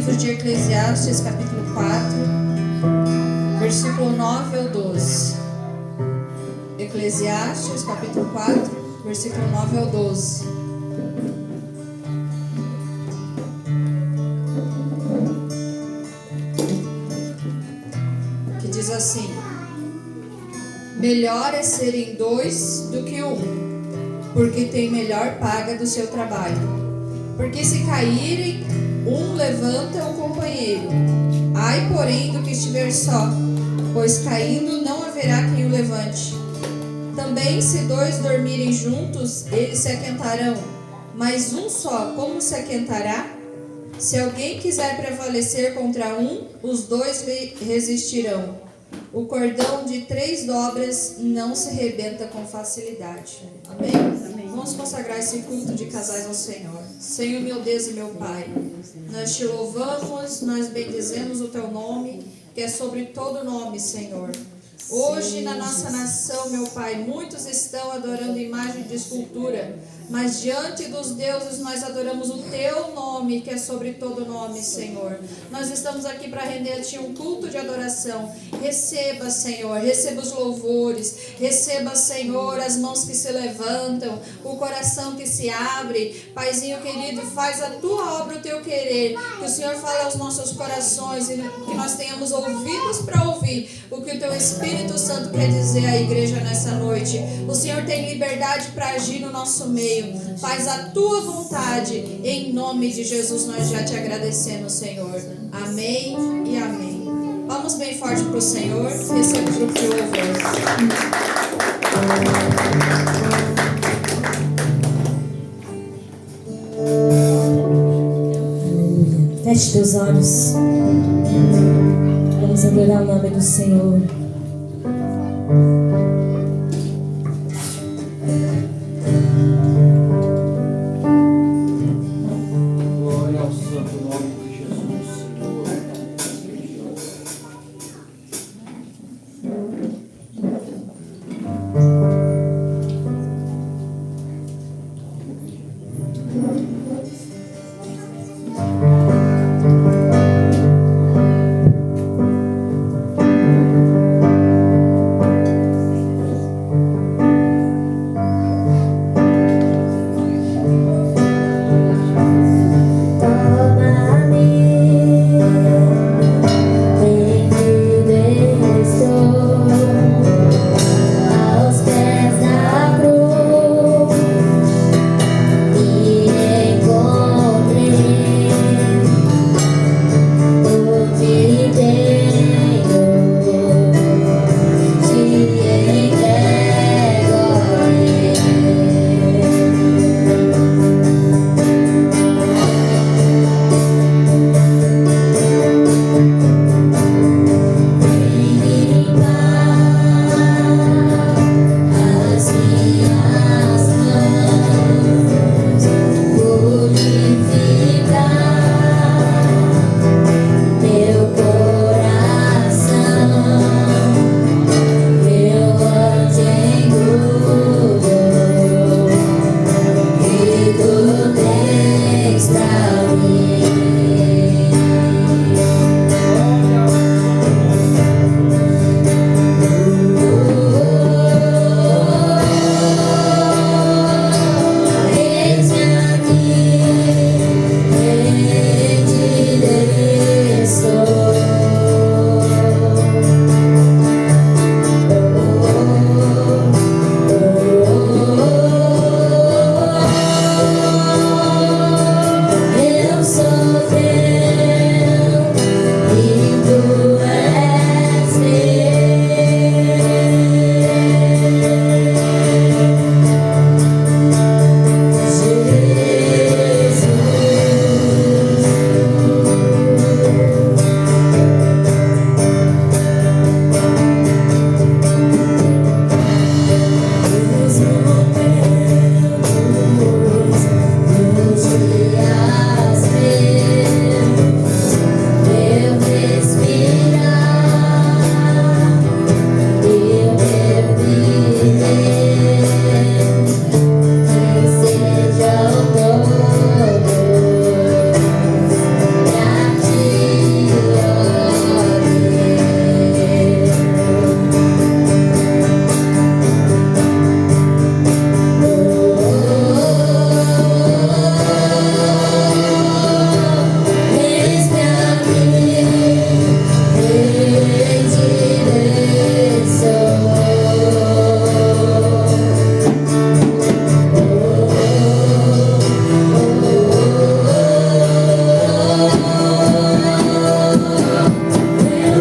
livro de Eclesiastes, capítulo 4, versículo 9 ao 12. Eclesiastes, capítulo 4, versículo 9 ao 12. Que diz assim: melhor é serem dois do que um, porque tem melhor paga do seu trabalho. Porque se caírem, um levanta o companheiro. Ai, porém, do que estiver só, pois caindo não haverá quem o levante. Também se dois dormirem juntos, eles se aquentarão, mas um só, como se aquentará? Se alguém quiser prevalecer contra um, os dois resistirão. O cordão de 3 dobras não se rebenta com facilidade. Amém? Amém. Vamos consagrar esse culto de casais ao Senhor. Senhor, meu Deus e meu Pai, nós te louvamos, nós bendizemos o teu nome, que é sobre todo nome, Senhor. Hoje na nossa nação, meu Pai, muitos estão adorando imagem de escultura, mas diante dos deuses nós adoramos o teu nome, que é sobre todo nome, Senhor. Nós estamos aqui para render a ti um culto de adoração. Receba, Senhor, receba os louvores, receba, Senhor, as mãos que se levantam, o coração que se abre. Paizinho querido, faz a tua obra, o teu querer, que o Senhor fale aos nossos corações e que nós tenhamos ouvidos para ouvir o que o teu Espírito Santo quer dizer à igreja nessa noite. O Senhor tem liberdade para agir no nosso meio. Faz a tua vontade, em nome de Jesus nós já te agradecemos, Senhor. Amém e amém. Vamos bem forte para o Senhor. Receba o grupo de louvor. Feche teus olhos. Vamos adorar o nome do Senhor.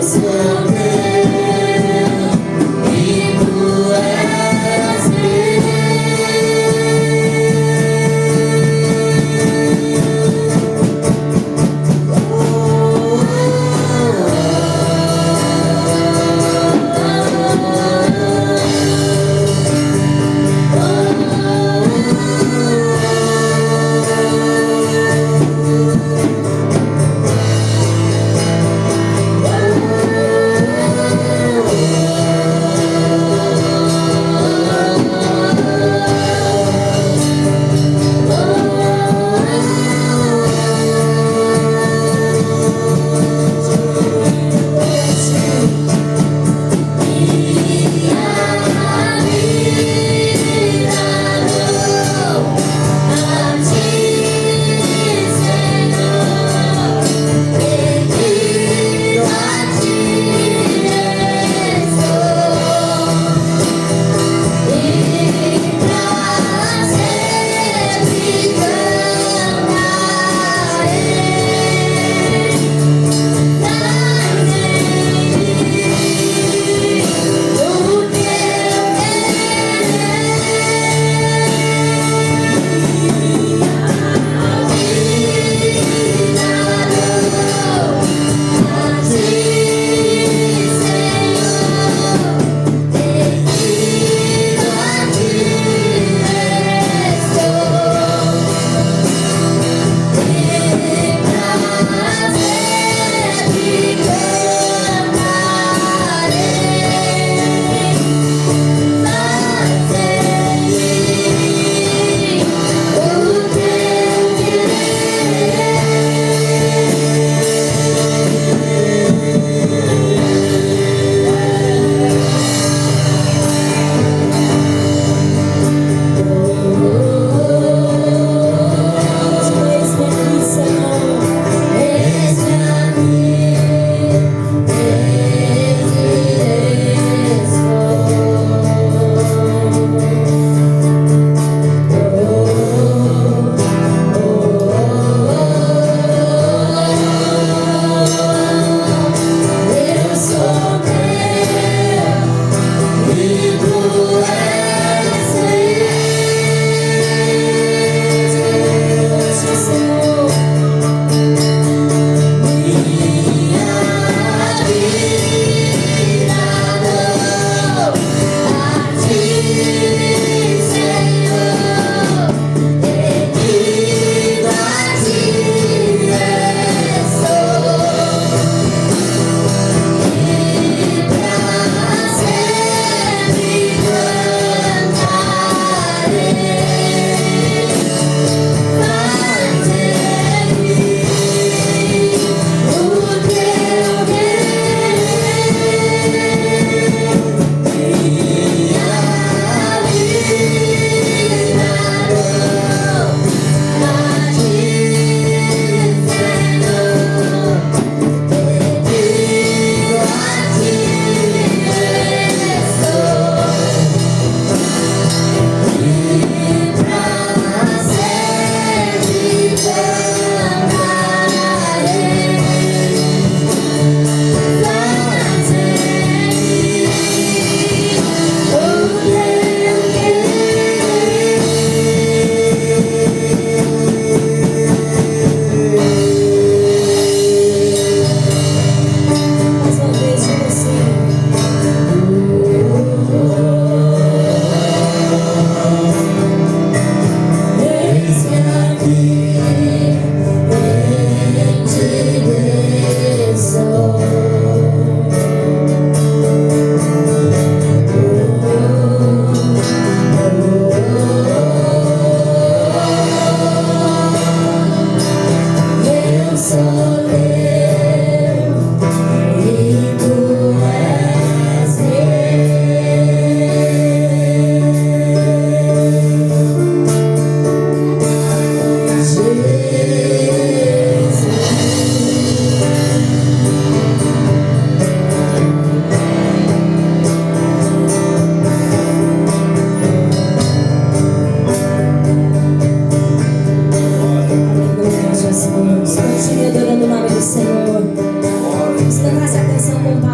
Oh,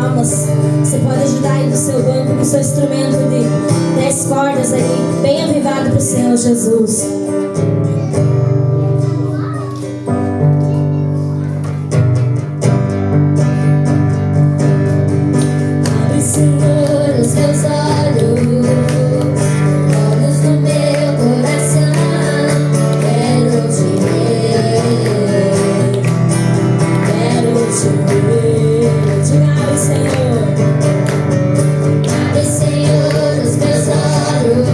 palmas. Você pode ajudar aí do seu banco com o seu instrumento de 10 cordas aí, bem avivado para o Senhor Jesus. Abre, Senhor, os teus olhos, olhos do meu coração. Quero te ver, quero te ver. Diga, Senhor. Abre, Senhor, os meus olhos,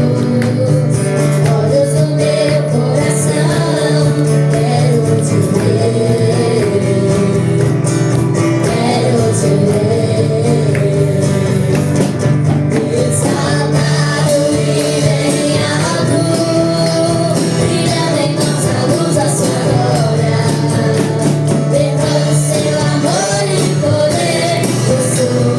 olhos do meu coração. Quero te ver, quero te ver. Exaltado e bem alto, brilhando em nossa luz a sua glória. Derrama o seu amor e poder, eu sou.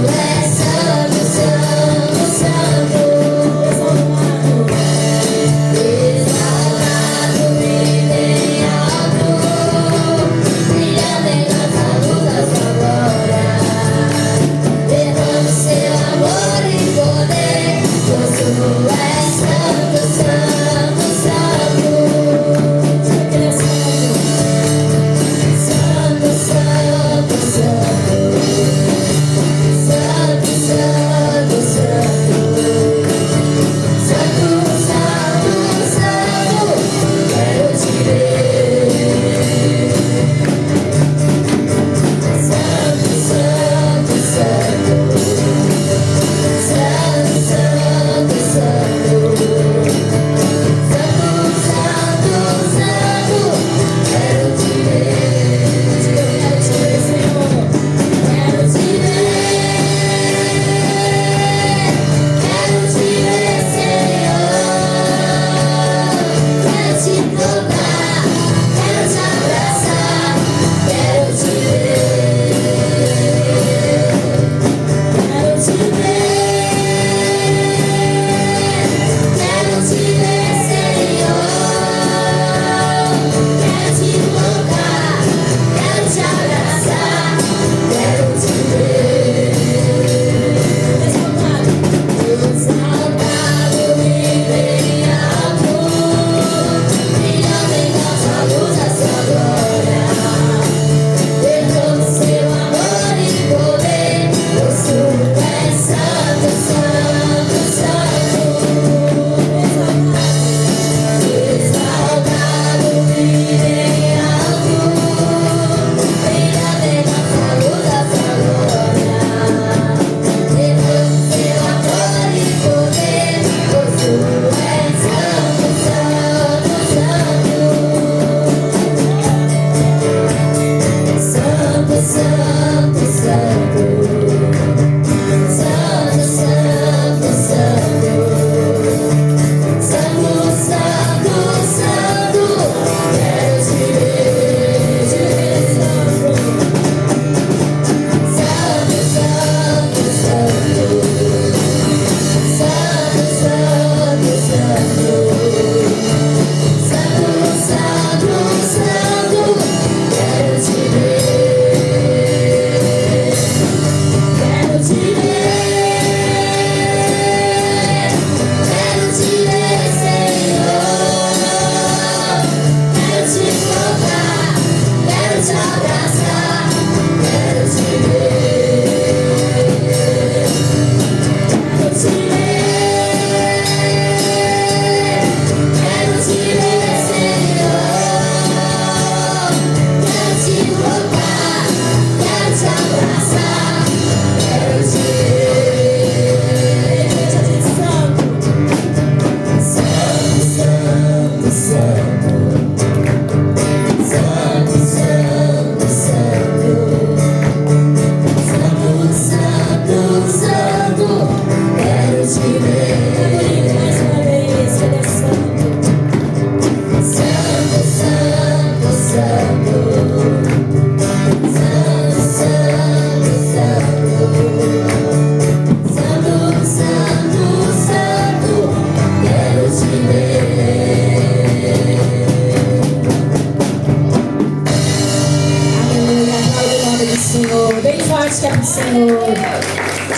Senhor. Bem forte que é pro Senhor.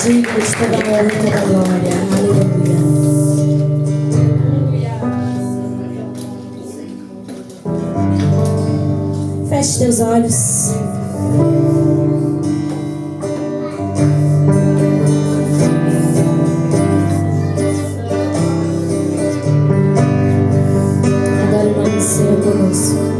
Digno de toda honra e toda glória. Aleluia. Feche teus olhos. Adore o nome do Senhor conosco.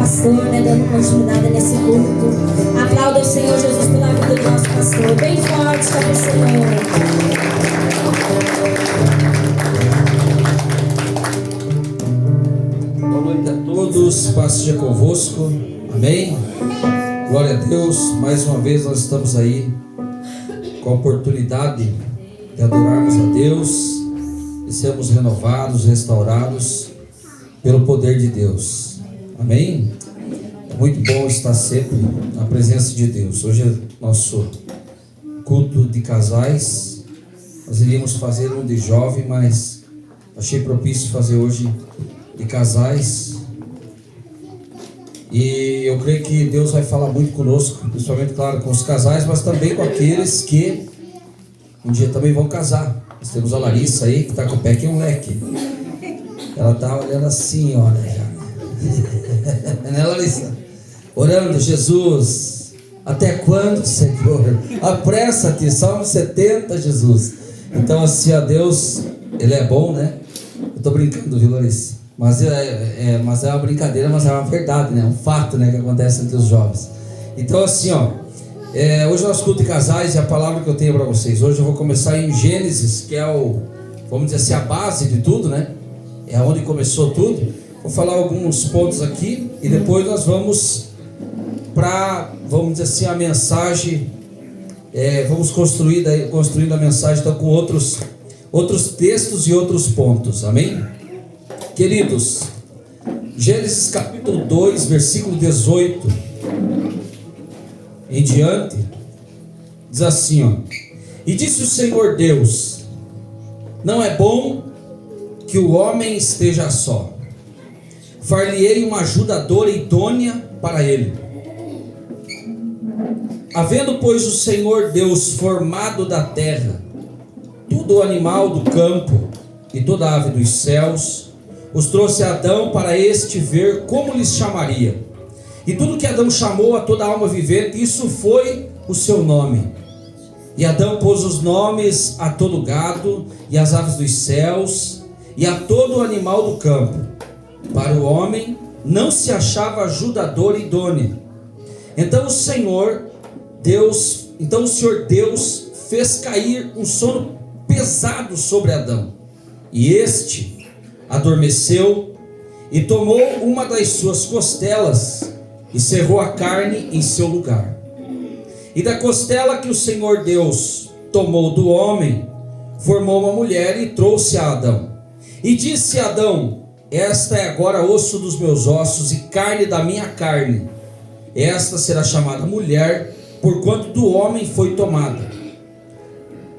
pastor, né, dando continuidade nesse culto. Aplauda o Senhor Jesus pela vida do nosso pastor. Bem forte para o Senhor. Boa noite a todos, paz seja convosco, amém? Glória a Deus, mais uma vez nós estamos aí com a oportunidade de adorarmos a Deus e sermos renovados, restaurados pelo poder de Deus, amém? É muito bom estar sempre na presença de Deus. Hoje é nosso culto de casais, nós iríamos fazer um de jovem, mas achei propício fazer hoje de casais. E eu creio que Deus vai falar muito conosco, principalmente, claro, com os casais, mas também com aqueles que um dia também vão casar. Nós temos a Larissa aí, que está com o pé que um leque. Ela está olhando assim, olha já. Né, Larissa? Orando, Jesus, até quando, Senhor? Apressa-te, Salmo 70, Jesus. Então, assim, a Deus, Ele é bom, né? Eu estou brincando, viu, Larissa? Mas é uma brincadeira, mas é uma verdade, né? Um fato, né, que acontece entre os jovens. Então, assim, hoje nós culto de casais, e a palavra que eu tenho para vocês hoje, eu vou começar em Gênesis, que é vamos dizer assim, a base de tudo, né? É onde começou tudo. Vou falar alguns pontos aqui e depois nós vamos para, vamos dizer assim, a mensagem. Vamos construindo a mensagem então, com outros textos e outros pontos, amém? Queridos, Gênesis capítulo 2, versículo 18 em diante, diz assim, e disse o Senhor Deus, não é bom que o homem esteja só, far-lhe-ei uma ajudadora idônea para ele. Havendo, pois, o Senhor Deus formado da terra todo o animal do campo e toda a ave dos céus, os trouxe a Adão para este ver como lhes chamaria. E tudo que Adão chamou a toda alma vivente, isso foi o seu nome. E Adão pôs os nomes a todo gado e às aves dos céus e a todo o animal do campo. Para o homem não se achava ajudadora idônea. Então o Senhor Deus fez cair um sono pesado sobre Adão. E este adormeceu e tomou uma das suas costelas e cerrou a carne em seu lugar. E da costela que o Senhor Deus tomou do homem, formou uma mulher e trouxe a Adão. E disse a Adão, esta é agora osso dos meus ossos e carne da minha carne. Esta será chamada mulher, porquanto do homem foi tomada.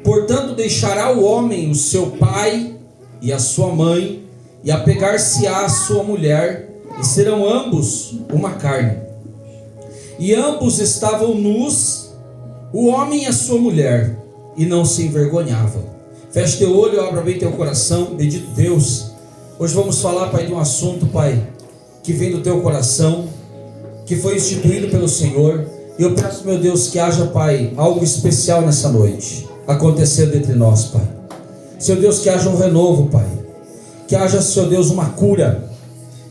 Portanto deixará o homem o seu pai e a sua mãe, e apegar-se-á a sua mulher, e serão ambos uma carne. E ambos estavam nus, o homem e a sua mulher, e não se envergonhavam. Feche teu olho, abra bem teu coração, bendito Deus. Hoje vamos falar, Pai, de um assunto, Pai, que vem do teu coração, que foi instituído pelo Senhor. E eu peço, meu Deus, que haja, Pai, algo especial nessa noite, acontecendo entre nós, Pai. Senhor Deus, que haja um renovo, Pai. Que haja, Senhor Deus, uma cura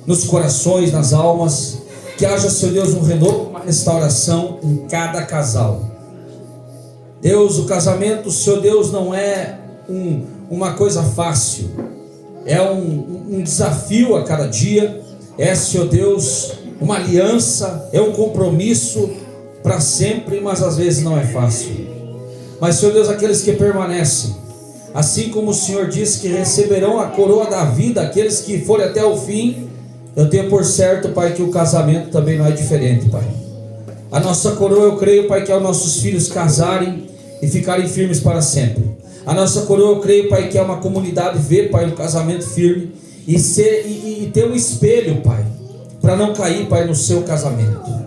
nos corações, nas almas. Que haja, Senhor Deus, um renovo, uma restauração em cada casal. Deus, o casamento, Senhor Deus, não é uma coisa fácil. É um desafio a cada dia. É, Senhor Deus, uma aliança, é um compromisso para sempre, mas às vezes não é fácil. Mas, Senhor Deus, aqueles que permanecem, assim como o Senhor disse que receberão a coroa da vida, aqueles que forem até o fim, eu tenho por certo, Pai, que o casamento também não é diferente, Pai. A nossa coroa, eu creio, Pai, que é os nossos filhos casarem e ficarem firmes para sempre. A nossa coroa, eu creio, Pai, que é uma comunidade ver, Pai, um casamento firme e ter um espelho, Pai, para não cair, Pai, no seu casamento.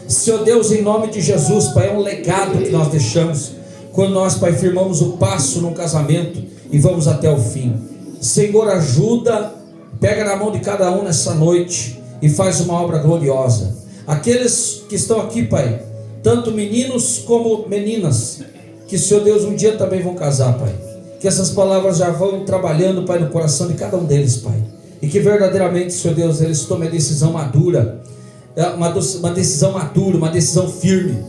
Senhor Deus, em nome de Jesus, Pai, é um legado que nós deixamos quando nós, Pai, firmamos o passo no casamento e vamos até o fim. Senhor, ajuda, pega na mão de cada um nessa noite e faz uma obra gloriosa. Aqueles que estão aqui, Pai, tanto meninos como meninas, que, Senhor Deus, um dia também vão casar, Pai. Que essas palavras já vão trabalhando, Pai, no coração de cada um deles, Pai. E que verdadeiramente, Senhor Deus, eles tomem a decisão madura uma decisão madura, uma decisão firme.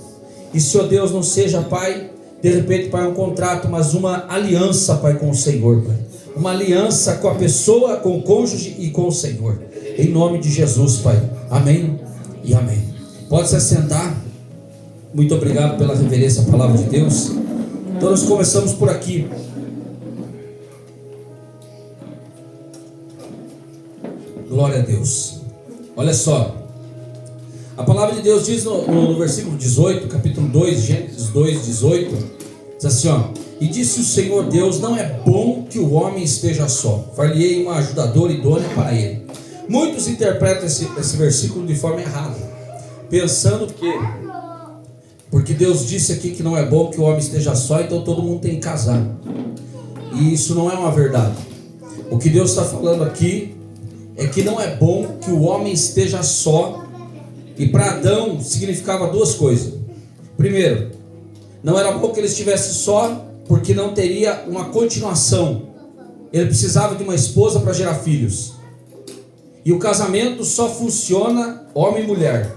E, Senhor Deus, não seja, Pai, de repente, Pai, um contrato, mas uma aliança, Pai, com o Senhor, Pai. Uma aliança com a pessoa, com o cônjuge e com o Senhor. Em nome de Jesus, Pai. Amém e amém. Pode se assentar. Muito obrigado pela reverência à palavra de Deus. Então nós começamos por aqui. Glória a Deus. Olha só. A palavra de Deus diz no versículo 18, capítulo 2, Gênesis 2, 18. Diz assim, ó. E disse o Senhor Deus: não é bom que o homem esteja só. Far-lhe-ei uma ajudadora idônea para ele. Muitos interpretam esse versículo de forma errada, pensando que, porque Deus disse aqui que não é bom que o homem esteja só, então todo mundo tem que casar. E isso não é uma verdade. O que Deus está falando aqui é que não é bom que o homem esteja só. E para Adão significava duas coisas. Primeiro, não era bom que ele estivesse só, porque não teria uma continuação. Ele precisava de uma esposa para gerar filhos. E o casamento só funciona homem e mulher.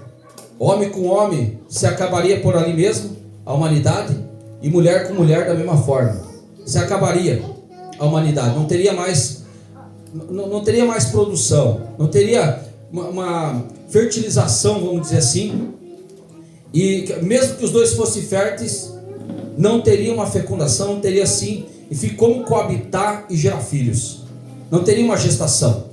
Homem com homem se acabaria por ali mesmo, a humanidade, e mulher com mulher da mesma forma. Se acabaria a humanidade, não teria mais produção, não teria uma fertilização, vamos dizer assim. E mesmo que os dois fossem férteis, não teria uma fecundação, não teria assim, enfim, como coabitar e gerar filhos. Não teria uma gestação.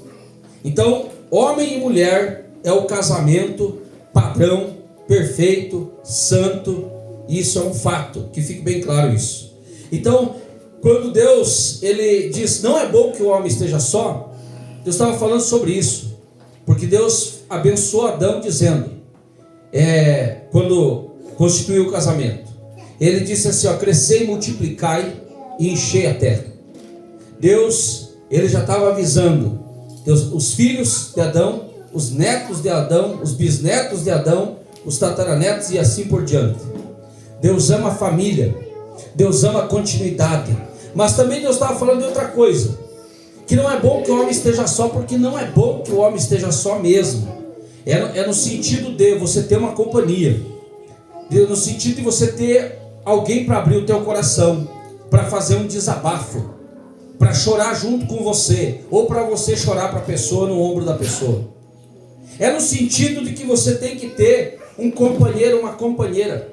Então, homem e mulher é o casamento padrão, perfeito, santo. Isso é um fato, que fique bem claro isso. Então, quando Deus, ele diz, não é bom que o homem esteja só, Deus estava falando sobre isso. Porque Deus abençoou Adão dizendo, quando constituiu o casamento, ele disse assim, ó, crescei, multiplicai e enchei a terra. Deus, ele já estava avisando os filhos de Adão, os netos de Adão, os bisnetos de Adão, os tataranetos e assim por diante. Deus ama a família, Deus ama a continuidade. Mas também Deus estava falando de outra coisa, que não é bom que o homem esteja só, porque não é bom que o homem esteja só mesmo. É no sentido de você ter uma companhia, no sentido de você ter alguém para abrir o teu coração, para fazer um desabafo, para chorar junto com você, ou para você chorar para a pessoa, no ombro da pessoa. É no sentido de que você tem que ter um companheiro, uma companheira.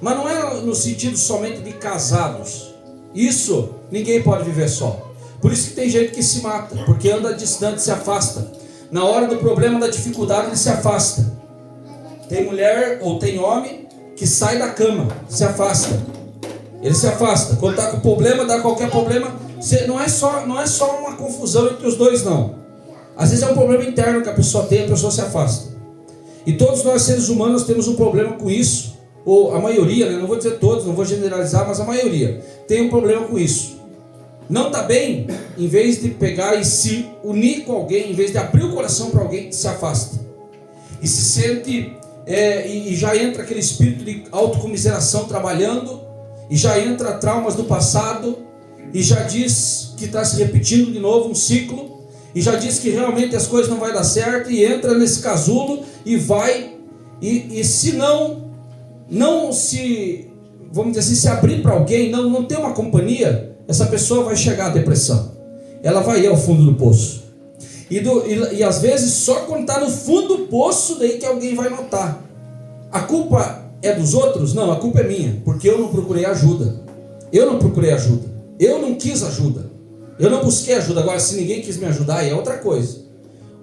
Mas não é no sentido somente de casados. Isso, ninguém pode viver só. Por isso que tem gente que se mata, porque anda distante, se afasta. Na hora do problema, da dificuldade, ele se afasta. Tem mulher ou tem homem que sai da cama, se afasta. Ele se afasta. Quando está com problema, dá qualquer problema, não é só uma confusão entre os dois, não. Às vezes é um problema interno que a pessoa tem, a pessoa se afasta. E todos nós, seres humanos, temos um problema com isso. Ou a maioria, né? Não vou dizer todos, não vou generalizar, mas a maioria tem um problema com isso. Não está bem, em vez de pegar e se unir com alguém, em vez de abrir o coração para alguém, se afasta. E se sente, e já entra aquele espírito de autocomiseração trabalhando, e já entra traumas do passado, e já diz que está se repetindo de novo um ciclo, e já diz que realmente as coisas não vai dar certo, e entra nesse casulo, e vai, e se não se, vamos dizer assim, se abrir para alguém, não ter uma companhia, essa pessoa vai chegar à depressão. Ela vai ir ao fundo do poço. E às vezes só quando está no fundo do poço, daí que alguém vai notar. A culpa é dos outros? Não, a culpa é minha, porque eu não procurei ajuda. Eu não procurei ajuda. Eu não quis ajuda. Eu não busquei ajuda. Agora, se ninguém quis me ajudar, aí é outra coisa.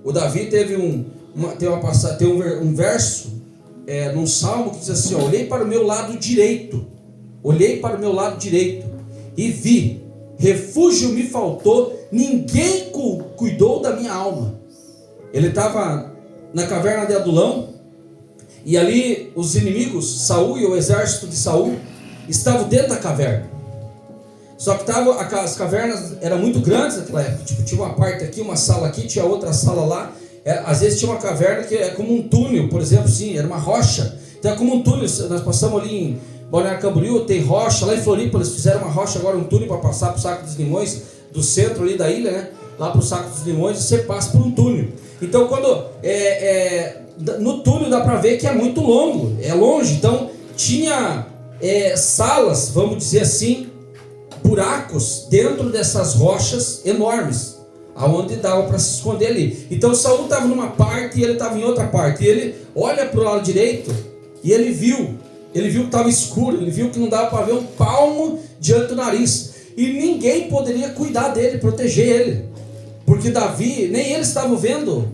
O Davi teve um verso num salmo que diz assim, ó, olhei para o meu lado direito. Olhei para o meu lado direito e vi, refúgio me faltou, ninguém cuidou da minha alma. Ele estava na caverna de Adulão, e ali os inimigos, Saul e o exército de Saul, estavam dentro da caverna. Só que as cavernas eram muito grandes naquela época, tipo, tinha uma parte aqui, uma sala aqui, tinha outra sala lá. Às vezes tinha uma caverna que é como um túnel, por exemplo, sim, era uma rocha. Então é como um túnel. Nós passamos ali em Balneário Camboriú, tem rocha. Lá em Floripa eles fizeram uma rocha, agora um túnel para passar para o Saco dos Limões, do centro ali da ilha, né? Lá para o Saco dos Limões, você passa por um túnel. Então quando no túnel dá para ver que é muito longo, é longe. Então tinha salas, vamos dizer assim, buracos dentro dessas rochas enormes, aonde dava para se esconder ali. Então Saul estava numa parte e ele estava em outra parte. E ele olha para o lado direito e ele viu que estava escuro, ele viu que não dava para ver um palmo diante do nariz. E ninguém poderia cuidar dele, proteger ele. Porque Davi, nem eles estavam vendo,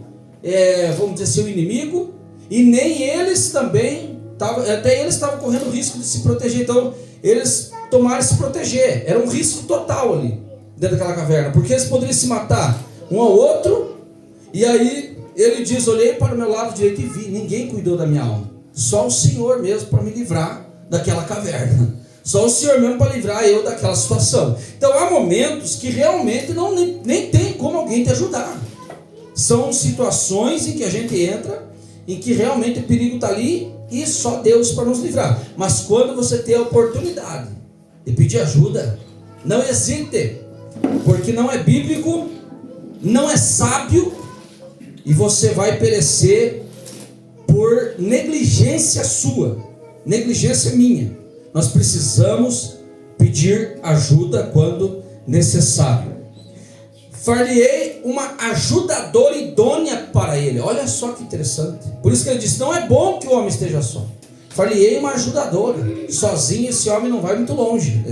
vamos dizer assim, o inimigo, e nem eles também, até eles estavam correndo o risco de se proteger. Então eles tomaram se proteger, era um risco total ali, dentro daquela caverna, porque eles poderiam se matar um ao outro. E aí ele diz, olhei para o meu lado direito e vi, ninguém cuidou da minha alma, só o Senhor mesmo para me livrar daquela caverna, só o Senhor mesmo para livrar eu daquela situação. Então há momentos que realmente nem tem como alguém te ajudar, são situações em que a gente entra, em que realmente o perigo está ali, e só Deus para nos livrar. Mas quando você tem a oportunidade de pedir ajuda, não hesite, porque não é bíblico, não é sábio, e você vai perecer por negligência sua, negligência minha. Nós precisamos pedir ajuda quando necessário. Far-lhe-ei uma ajudadora idônea para ele. Olha só que interessante. Por isso que ele disse, não é bom que o homem esteja só. Far-lhe-ei uma ajudadora. Sozinho esse homem não vai muito longe.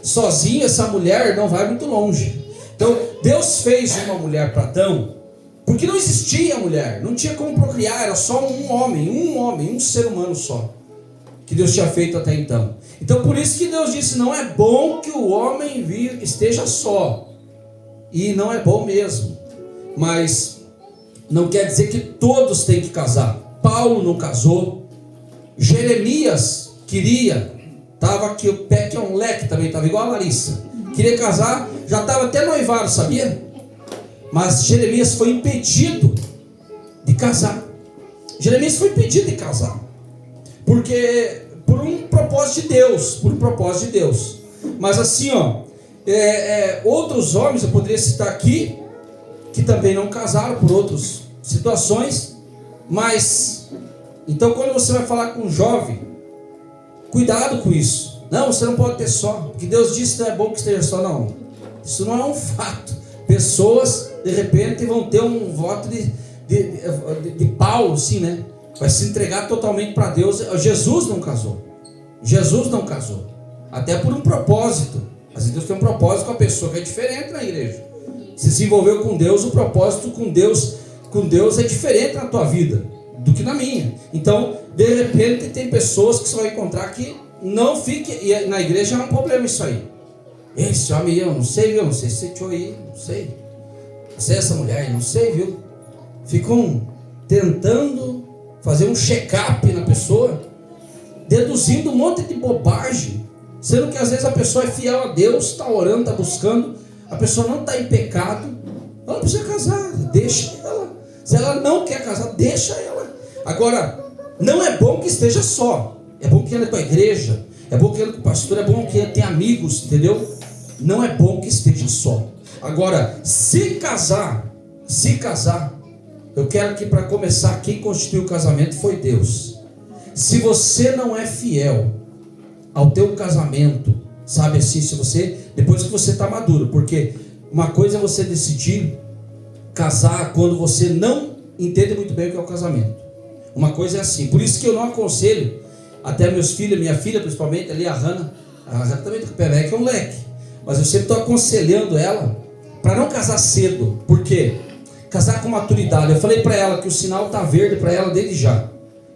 Sozinho essa mulher não vai muito longe. Então Deus fez uma mulher para Adão, porque não existia mulher, não tinha como procriar, era só um homem, um ser humano só, que Deus tinha feito até então. Então por isso que Deus disse, não é bom que o homem esteja só. E não é bom mesmo, mas não quer dizer que todos têm que casar. Paulo não casou, Jeremias queria, estava aqui o pé que é um leque também, estava igual a Larissa, queria casar, já estava até noivado, sabia? Mas Jeremias foi impedido de casar. Jeremias foi impedido de casar, porque por um propósito de Deus, Mas assim, outros homens, eu poderia citar aqui, que também não casaram por outras situações. Mas então quando você vai falar com um jovem, cuidado com isso. Não, você não pode ter só, porque Deus disse que não é bom que esteja só. Não, isso não é um fato. Pessoas de repente vão ter um voto de Paulo, assim, né? Vai se entregar totalmente para Deus. Jesus não casou, até por um propósito. Mas Deus tem um propósito com a pessoa, que é diferente na igreja. Se desenvolveu com Deus, o propósito com Deus é diferente na tua vida do que na minha. Então, de repente, tem pessoas que você vai encontrar que não fique, e na igreja é um problema isso aí. Esse homem, eu não sei, viu? Não sei se você aí, não sei. Você é essa mulher, não sei, viu? Ficam tentando fazer um check-up na pessoa, deduzindo um monte de bobagem, sendo que às vezes a pessoa é fiel a Deus, está orando, está buscando, a pessoa não está em pecado, ela não precisa casar, deixa ela. Se ela não quer casar, deixa ela. Agora, não é bom que esteja só, é bom que ande com a igreja, é bom que ande com o pastor, é bom que tenha amigos, entendeu? Não é bom que esteja só. Agora, se casar, eu quero que para começar, quem constituiu o casamento foi Deus. Se você não é fiel ao teu casamento, sabe assim, se você, depois que você está maduro, porque uma coisa é você decidir casar quando você não entende muito bem o que é o casamento. Uma coisa é assim, por isso que eu não aconselho, até meus filhos, minha filha principalmente, ali a Hannah também tem o pé leque, é um leque, mas eu sempre estou aconselhando ela para não casar cedo. Por quê? Casar com maturidade. Eu falei para ela que o sinal está verde para ela desde já.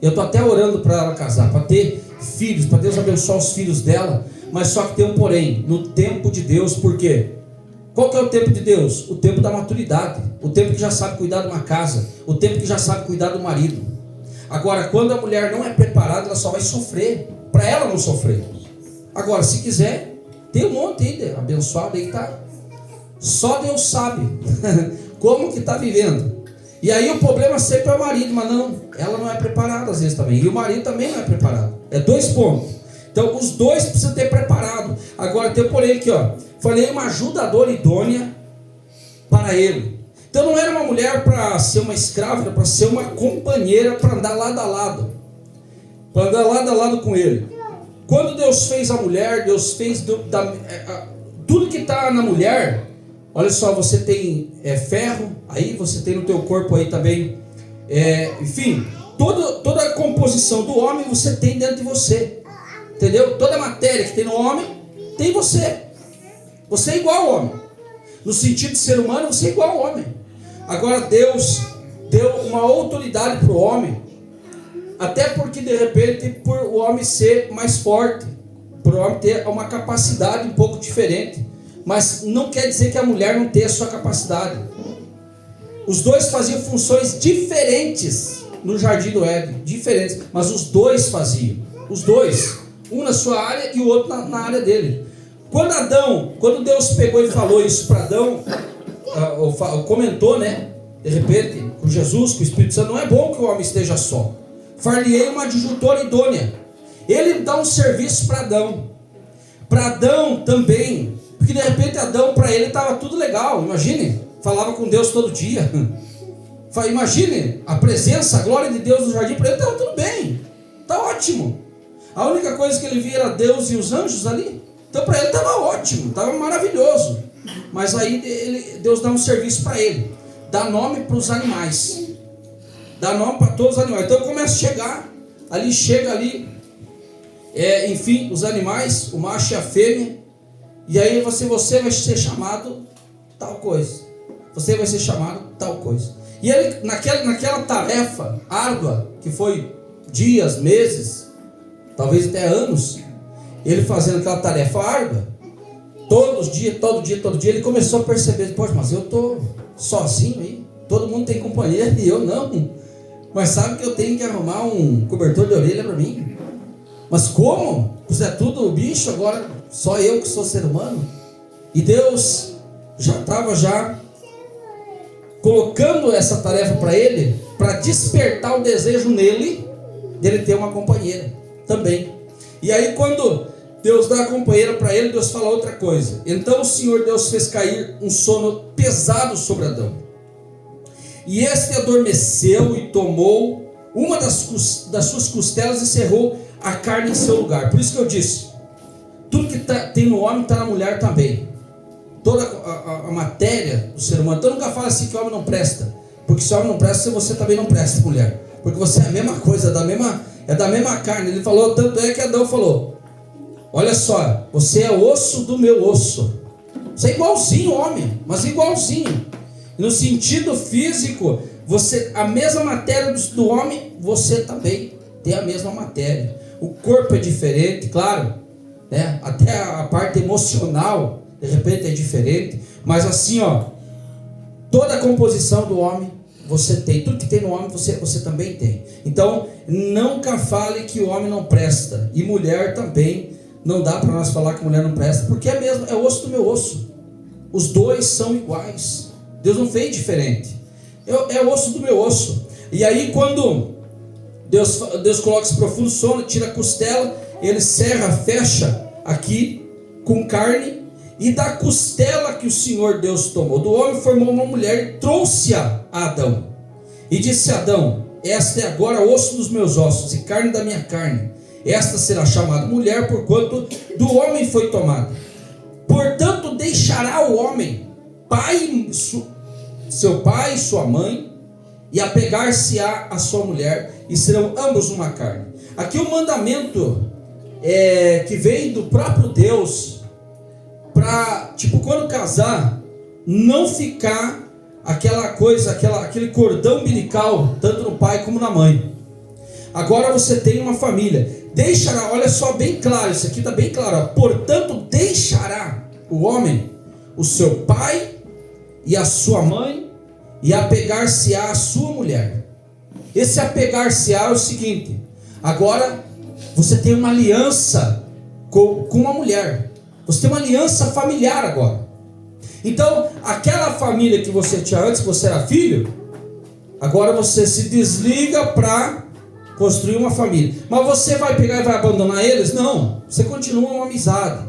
Eu estou até orando para ela casar, para ter filhos, para Deus abençoar os filhos dela. Mas só que tem um porém, no tempo de Deus. Por quê? Qual que é o tempo de Deus? O tempo da maturidade, o tempo que já sabe cuidar de uma casa, o tempo que já sabe cuidar do marido. Agora, quando a mulher não é preparada, ela só vai sofrer, para ela não sofrer. Agora, se quiser, tem um monte aí abençoado aí que está, só Deus sabe como que está vivendo. E aí o problema sempre é o marido, mas não, ela não é preparada às vezes também, e o marido também não é preparado. É 2 pontos. Então os dois precisam ter preparado. Agora tem porém aqui, falei uma ajudadora idônea para ele. Então Então não era uma mulher para ser uma escrava, era para ser uma companheira, para andar lado a lado. Para andar lado a lado com ele. Quando Deus fez a mulher, Deus fez tudo que está na mulher. Olha só, você tem ferro, aí você tem no teu corpo aí também, enfim, toda a composição do homem você tem dentro de você, entendeu? Toda a matéria que tem no homem, tem você. Você é igual ao homem. No sentido de ser humano, você é igual ao homem. Agora Deus deu uma autoridade para o homem, até porque de repente, por o homem ser mais forte, por o homem ter uma capacidade um pouco diferente. Mas não quer dizer que a mulher não tenha a sua capacidade. Os dois faziam funções diferentes no jardim do Éden, diferentes, mas os dois faziam. Os dois, um na sua área e o outro na área dele. Quando Deus pegou e falou isso para Adão, comentou, né? De repente, com Jesus, com o Espírito Santo, não é bom que o homem esteja só. Far-lhe-ei uma adjutora idônea. Ele dá um serviço para Adão. Para Adão também. Porque de repente Adão, para ele estava tudo legal. Imagine, falava com Deus todo dia. Imagine a presença, a glória de Deus no jardim. Para ele estava tudo bem, está ótimo. A única coisa que ele via era Deus e os anjos ali. Então para ele estava ótimo, estava maravilhoso. Mas aí Deus dá um serviço para ele. Dá nome para os animais. Dá nome para todos os animais. Então começa a chegar. Chega ali. Enfim, os animais, o macho e a fêmea. E aí você vai ser chamado tal coisa. Você vai ser chamado tal coisa. E ele, naquela tarefa árdua, que foi dias, meses, talvez até anos, ele fazendo aquela tarefa árdua, todo dia, ele começou a perceber, poxa, mas eu estou sozinho aí, todo mundo tem companheiro e eu não. Mas sabe que eu tenho que arrumar um cobertor de orelha para mim? Mas como? Pois é tudo bicho, agora só eu que sou ser humano. E Deus já estava colocando essa tarefa para ele, para despertar o desejo nele, dele ter uma companheira também. E aí quando Deus dá a companheira para ele, Deus fala outra coisa. Então o Senhor Deus fez cair um sono pesado sobre Adão. E este adormeceu e tomou uma das suas costelas e cerrou a carne em seu lugar. Por isso que eu disse, tudo que tem no homem está na mulher também. Toda a matéria do ser humano. Então nunca fala assim que o homem não presta. Porque se o homem não presta, você também não presta, mulher. Porque você é a mesma coisa, é da mesma carne. Ele falou, tanto é que Adão falou, olha só, você é osso do meu osso. Você é igualzinho homem, mas igualzinho. No sentido físico, a mesma matéria do homem, você também tem a mesma matéria. O corpo é diferente, claro, né? Até a parte emocional de repente é diferente, mas assim, toda a composição do homem você tem, tudo que tem no homem você também tem. Então nunca fale que o homem não presta, e mulher também não dá para nós falar que mulher não presta, porque é osso do meu osso. Os dois são iguais. Deus não fez diferente. É osso do meu osso. E aí quando Deus coloca esse profundo sono, tira a costela, ele fecha aqui com carne, e da costela que o Senhor Deus tomou do homem, formou uma mulher e trouxe-a a Adão. E disse a Adão, esta é agora osso dos meus ossos e carne da minha carne. Esta será chamada mulher, porquanto do homem foi tomada. Portanto deixará o homem seu pai e sua mãe, e apegar-se-á a sua mulher, e serão ambos uma carne. Aqui o mandamento que vem do próprio Deus, para, quando casar, não ficar aquela coisa, aquele cordão umbilical, tanto no pai como na mãe. Agora você tem uma família. Deixará, olha só, bem claro, isso aqui está bem claro. Portanto, deixará o homem o seu pai e a sua mãe, e apegar-se-á a sua mulher. Esse apegar-se-á é o seguinte: agora você tem uma aliança com uma mulher. Você tem uma aliança familiar agora. Então, aquela família que você tinha antes, que você era filho, agora você se desliga para construir uma família. Mas você vai pegar e vai abandonar eles? Não, você continua uma amizade.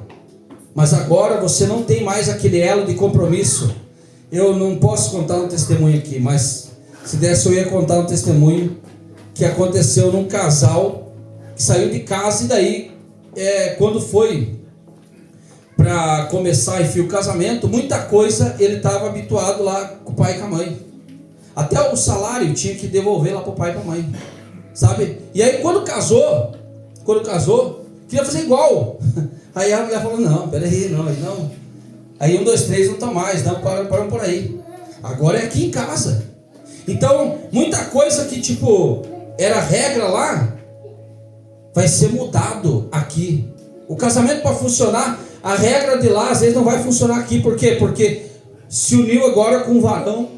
Mas agora você não tem mais aquele elo de compromisso Eu não posso contar um testemunho aqui, mas se desse eu ia contar um testemunho que aconteceu num casal que saiu de casa e daí, quando foi para começar, enfim, o casamento, muita coisa ele estava habituado lá com o pai e com a mãe. Até o salário tinha que devolver lá para o pai e para a mãe, sabe? E aí quando casou, queria fazer igual. Aí a mulher falou, não, peraí, não. Aí 1, 2, 3 não tá mais, não, param por aí. Agora é aqui em casa. Então, muita coisa que tipo, era regra lá, vai ser mudado aqui. O casamento para funcionar, a regra de lá às vezes não vai funcionar aqui. Por quê? Porque se uniu agora com um varão.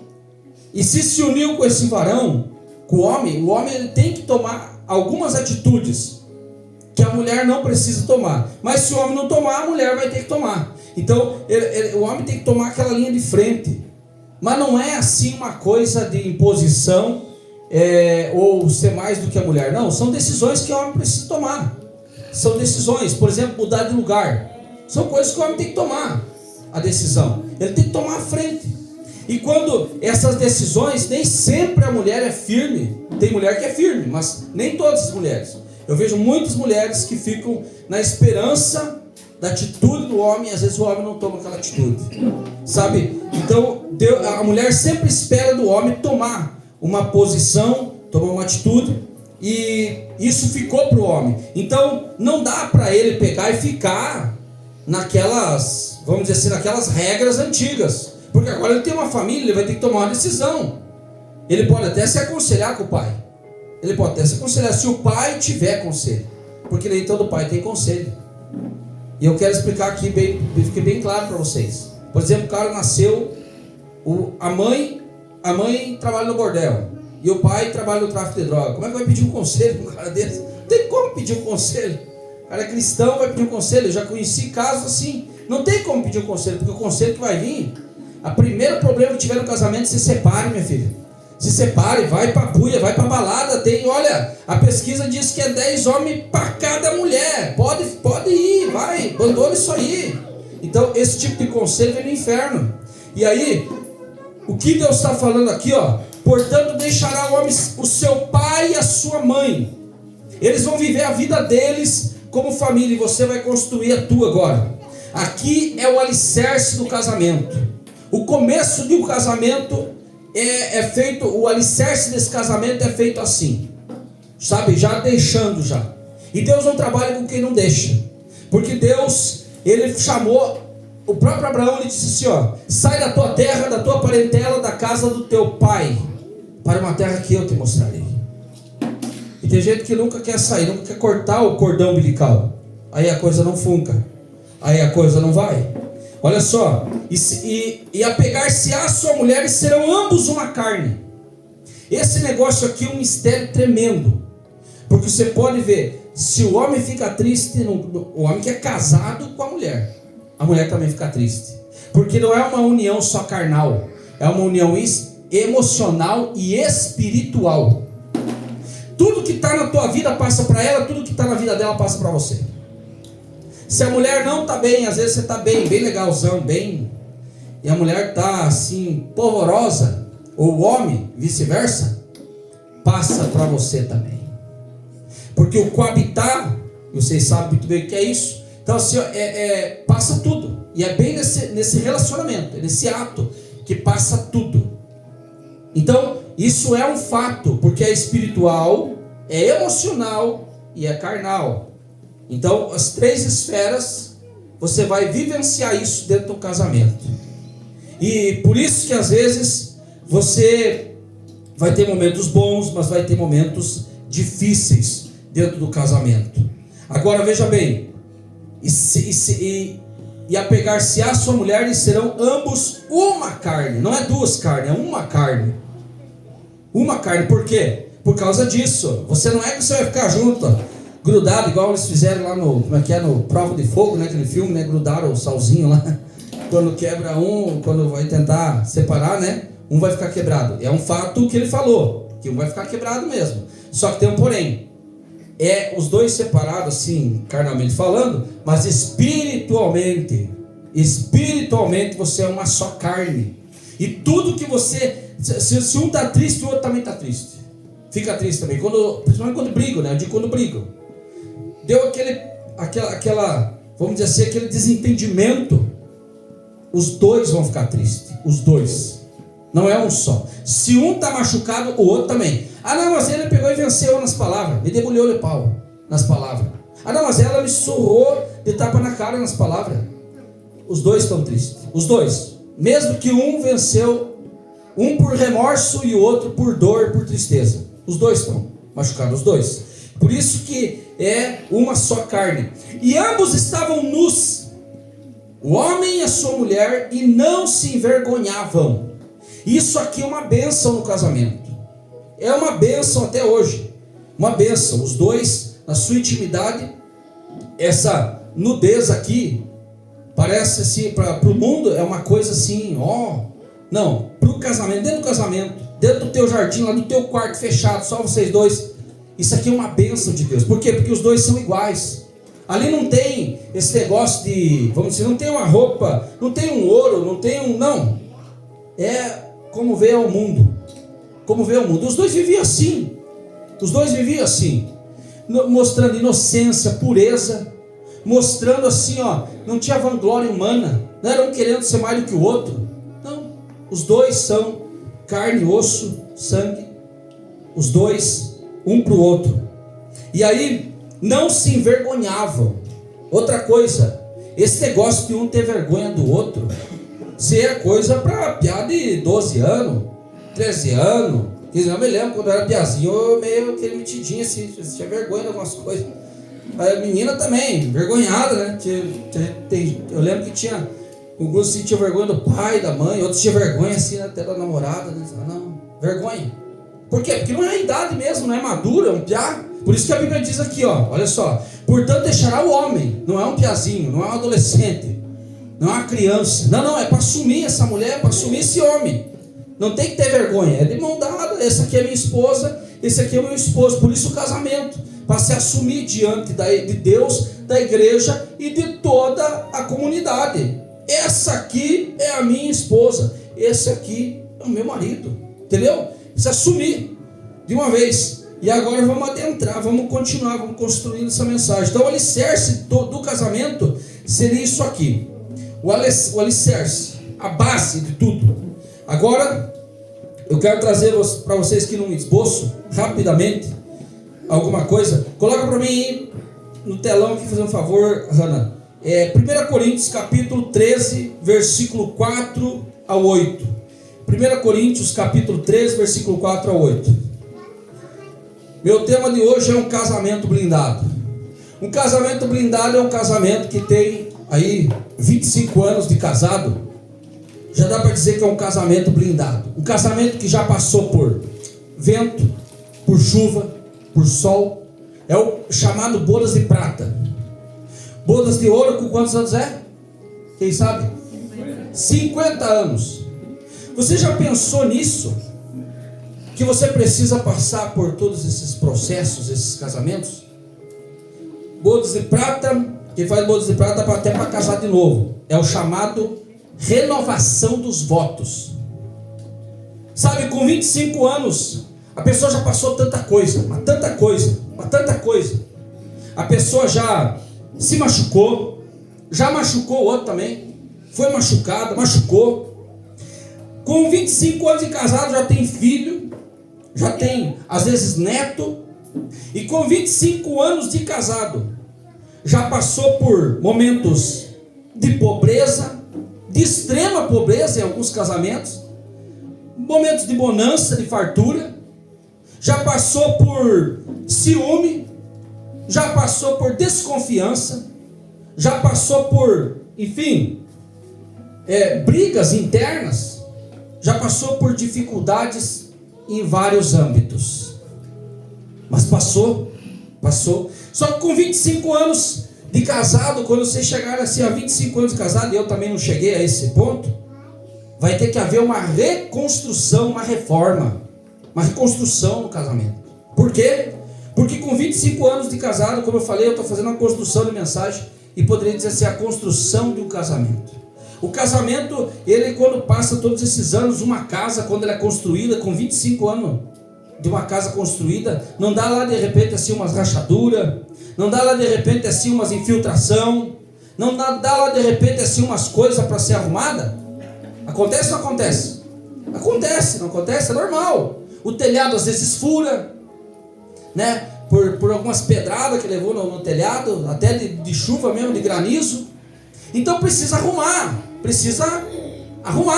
E se uniu com esse varão, com o homem ele tem que tomar algumas atitudes que a mulher não precisa tomar. Mas se o homem não tomar, a mulher vai ter que tomar. Então, o homem tem que tomar aquela linha de frente. Mas não é assim uma coisa de imposição, ou ser mais do que a mulher. Não, são decisões que o homem precisa tomar. São decisões, por exemplo, mudar de lugar. São coisas que o homem tem que tomar a decisão. Ele tem que tomar a frente. E quando essas decisões, nem sempre a mulher é firme. Tem mulher que é firme, mas nem todas as mulheres. Eu vejo muitas mulheres que ficam na esperança da atitude do homem, e às vezes o homem não toma aquela atitude, sabe? Então a mulher sempre espera do homem tomar uma posição, tomar uma atitude, e isso ficou para o homem. Então não dá para ele pegar e ficar naquelas, vamos dizer assim, naquelas regras antigas, porque agora ele tem uma família, ele vai ter que tomar uma decisão. Ele pode até se aconselhar com o pai, ele pode até se aconselhar se o pai tiver conselho, porque nem todo pai tem conselho. E eu quero explicar aqui, fique bem claro para vocês. Por exemplo, o cara nasceu, a mãe trabalha no bordel e o pai trabalha no tráfico de droga. Como é que vai pedir um conselho para um cara desse? Não tem como pedir um conselho. O cara é cristão, vai pedir um conselho. Eu já conheci casos assim. Não tem como pedir um conselho, porque o conselho que vai vir, o primeiro problema que tiver no casamento, se separe, minha filha. Se separe, vai pra buia, vai pra balada. Olha, a pesquisa diz que é 10 homens para cada mulher. Pode ir, vai, abandona isso aí. Então, esse tipo de conselho vem no inferno. E aí, o que Deus está falando aqui, ó? Portanto, deixará o homem o seu pai e a sua mãe. Eles vão viver a vida deles como família, e você vai construir a tua agora. Aqui é o alicerce do casamento. O começo de um casamento é feito, o alicerce desse casamento é feito assim, sabe, já deixando já. E Deus não trabalha com quem não deixa, porque Deus, ele chamou o próprio Abraão, ele disse assim, ó, sai da tua terra, da tua parentela, da casa do teu pai, para uma terra que eu te mostrarei. E tem gente que nunca quer sair, nunca quer cortar o cordão umbilical, aí a coisa não funca, aí a coisa não vai. Olha só, e apegar-se à sua mulher, e serão ambos uma carne. Esse negócio aqui é um mistério tremendo, porque você pode ver, se o homem fica triste, o homem que é casado com a mulher também fica triste, porque não é uma união só carnal, é uma união emocional e espiritual. Tudo que está na tua vida passa para ela, tudo que está na vida dela passa para você. Se a mulher não está bem, às vezes você está bem legalzão, bem, e a mulher está assim, polvorosa, ou o homem, vice-versa, passa para você também. Porque o coabitar, vocês sabem muito bem o que é isso, então assim, passa tudo, e é bem nesse relacionamento, nesse ato, que passa tudo. Então, isso é um fato, porque é espiritual, é emocional e é carnal. Então, as 3 esferas, você vai vivenciar isso dentro do casamento. E por isso que às vezes você vai ter momentos bons, mas vai ter momentos difíceis dentro do casamento. Agora veja bem, e apegar-se à sua mulher, e serão ambos uma carne. Não é 2 carnes, é uma carne. Uma carne, por quê? Por causa disso. Você não é que você vai ficar junto, grudado, igual eles fizeram lá no, como é que é, no Prova de Fogo, né, aquele filme, né, grudaram o salzinho lá, quando quebra um, quando vai tentar separar, né, um vai ficar quebrado. É um fato que ele falou, que um vai ficar quebrado mesmo, só que tem um porém, os dois separados assim, carnalmente falando, mas espiritualmente você é uma só carne. E tudo que você, se um está triste, o outro também está triste. Fica triste também, principalmente quando brigam, né? Eu digo quando brigam. Deu aquela, vamos dizer assim, aquele desentendimento. Os dois vão ficar tristes, os dois. Não é um só. Se um está machucado, o outro também. Ah não, mas ele pegou e venceu nas palavras, me debulhou de pau nas palavras. Ah não, mas ela me surrou de tapa na cara nas palavras. Os dois estão tristes, os dois. Mesmo que um venceu, um por remorso e o outro por dor, por tristeza. Os dois estão machucados, os dois. Por isso que é uma só carne. E ambos estavam nus, o homem e a sua mulher, e não se envergonhavam. Isso aqui é uma bênção no casamento. É uma bênção até hoje. Uma bênção. Os dois, na sua intimidade, essa nudez aqui, parece assim, para o mundo, é uma coisa assim, ó. Não, para o casamento, dentro do casamento, dentro do teu jardim, lá do teu quarto fechado, só vocês dois. Isso aqui é uma bênção de Deus. Por quê? Porque os dois são iguais. Ali não tem esse negócio de, vamos dizer, não tem uma roupa, não tem um ouro, não tem um, não. É como vê o mundo. Como vê o mundo. Os dois viviam assim. Os dois viviam assim. Mostrando inocência, pureza. Mostrando assim, ó, não tinha vanglória humana. Não era um querendo ser mais do que o outro. Não. Os dois são carne, osso, sangue. Os dois, um para o outro. E aí, não se envergonhavam. Outra coisa, esse negócio de um ter vergonha do outro, se é coisa para piada de 12 anos, 13 anos, 15 anos. Eu me lembro quando eu era piazinho, eu meio aquele metidinho assim, tinha vergonha de algumas coisas. A menina também, envergonhada, né? Eu lembro que tinha, alguns sentiam vergonha do pai, da mãe, outros tinham vergonha assim, até da namorada, né? Não, vergonha. Por quê? Porque não é a idade mesmo, não é maduro, é um piá. Por isso que a Bíblia diz aqui, ó, olha só. Portanto deixará o homem, não é um piazinho, não é um adolescente, não é uma criança. Não, é para assumir essa mulher, para assumir esse homem. Não tem que ter vergonha, é de mão dada. Essa aqui é minha esposa, esse aqui é o meu esposo. Por isso o casamento, para se assumir diante de Deus, da igreja e de toda a comunidade. Essa aqui é a minha esposa, esse aqui é o meu marido, entendeu? Se assumir de uma vez. E agora vamos adentrar, vamos continuar, vamos construindo essa mensagem. Então o alicerce do casamento seria isso aqui. O alicerce, a base de tudo. Agora eu quero trazer para vocês aqui num esboço, rapidamente, alguma coisa. Coloca para mim aí no telão aqui, fazer um favor, Hannah. 1 Coríntios capítulo 13, versículo 4 a 8. 1 Coríntios capítulo 13, versículo 4 a 8. Meu tema de hoje é um casamento blindado. Um casamento blindado é um casamento que tem aí 25 anos de casado. Já dá para dizer que é um casamento blindado. Um casamento que já passou por vento, por chuva, por sol. É o chamado bodas de prata. Bodas de ouro com quantos anos é? Quem sabe? 50 anos. Você já pensou nisso? Que você precisa passar por todos esses processos, esses casamentos? Bodas de prata, quem faz bodas de prata até para casar de novo. É o chamado renovação dos votos. Sabe, com 25 anos, a pessoa já passou tanta coisa, mas tanta coisa, mas tanta coisa. A pessoa já se machucou, já machucou o outro também, foi machucada, machucou. Com 25 anos de casado já tem filho, já tem às vezes neto, e com 25 anos de casado já passou por momentos de pobreza, de extrema pobreza em alguns casamentos, momentos de bonança, de fartura, já passou por ciúme, já passou por desconfiança, já passou por, enfim, brigas internas, já passou por dificuldades em vários âmbitos. Mas passou. Só que com 25 anos de casado, quando vocês chegarem assim a 25 anos de casado, e eu também não cheguei a esse ponto, vai ter que haver uma reconstrução, uma reforma, uma reconstrução no casamento. Por quê? Porque com 25 anos de casado, como eu falei, eu estou fazendo uma construção de mensagem, e poderia dizer assim, a construção de um casamento. O casamento, ele quando passa todos esses anos, uma casa, quando ela é construída, com 25 anos de uma casa construída, não dá lá de repente assim umas rachaduras, não dá lá de repente assim umas infiltração, não dá lá de repente assim umas coisas para ser arrumada? Acontece ou não acontece? Acontece, não acontece? É normal. O telhado às vezes fura, né? Por algumas pedradas que levou no telhado, até de chuva mesmo, de granizo. Então precisa arrumar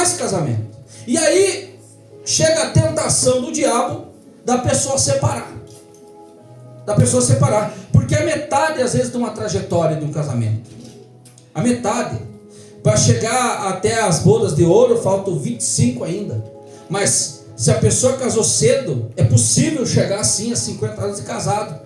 esse casamento. E aí chega a tentação do diabo da pessoa separar. Porque é metade às vezes de uma trajetória de um casamento. A metade. Para chegar até as bodas de ouro, faltam 25 ainda. Mas se a pessoa casou cedo, é possível chegar assim a 50 anos de casado.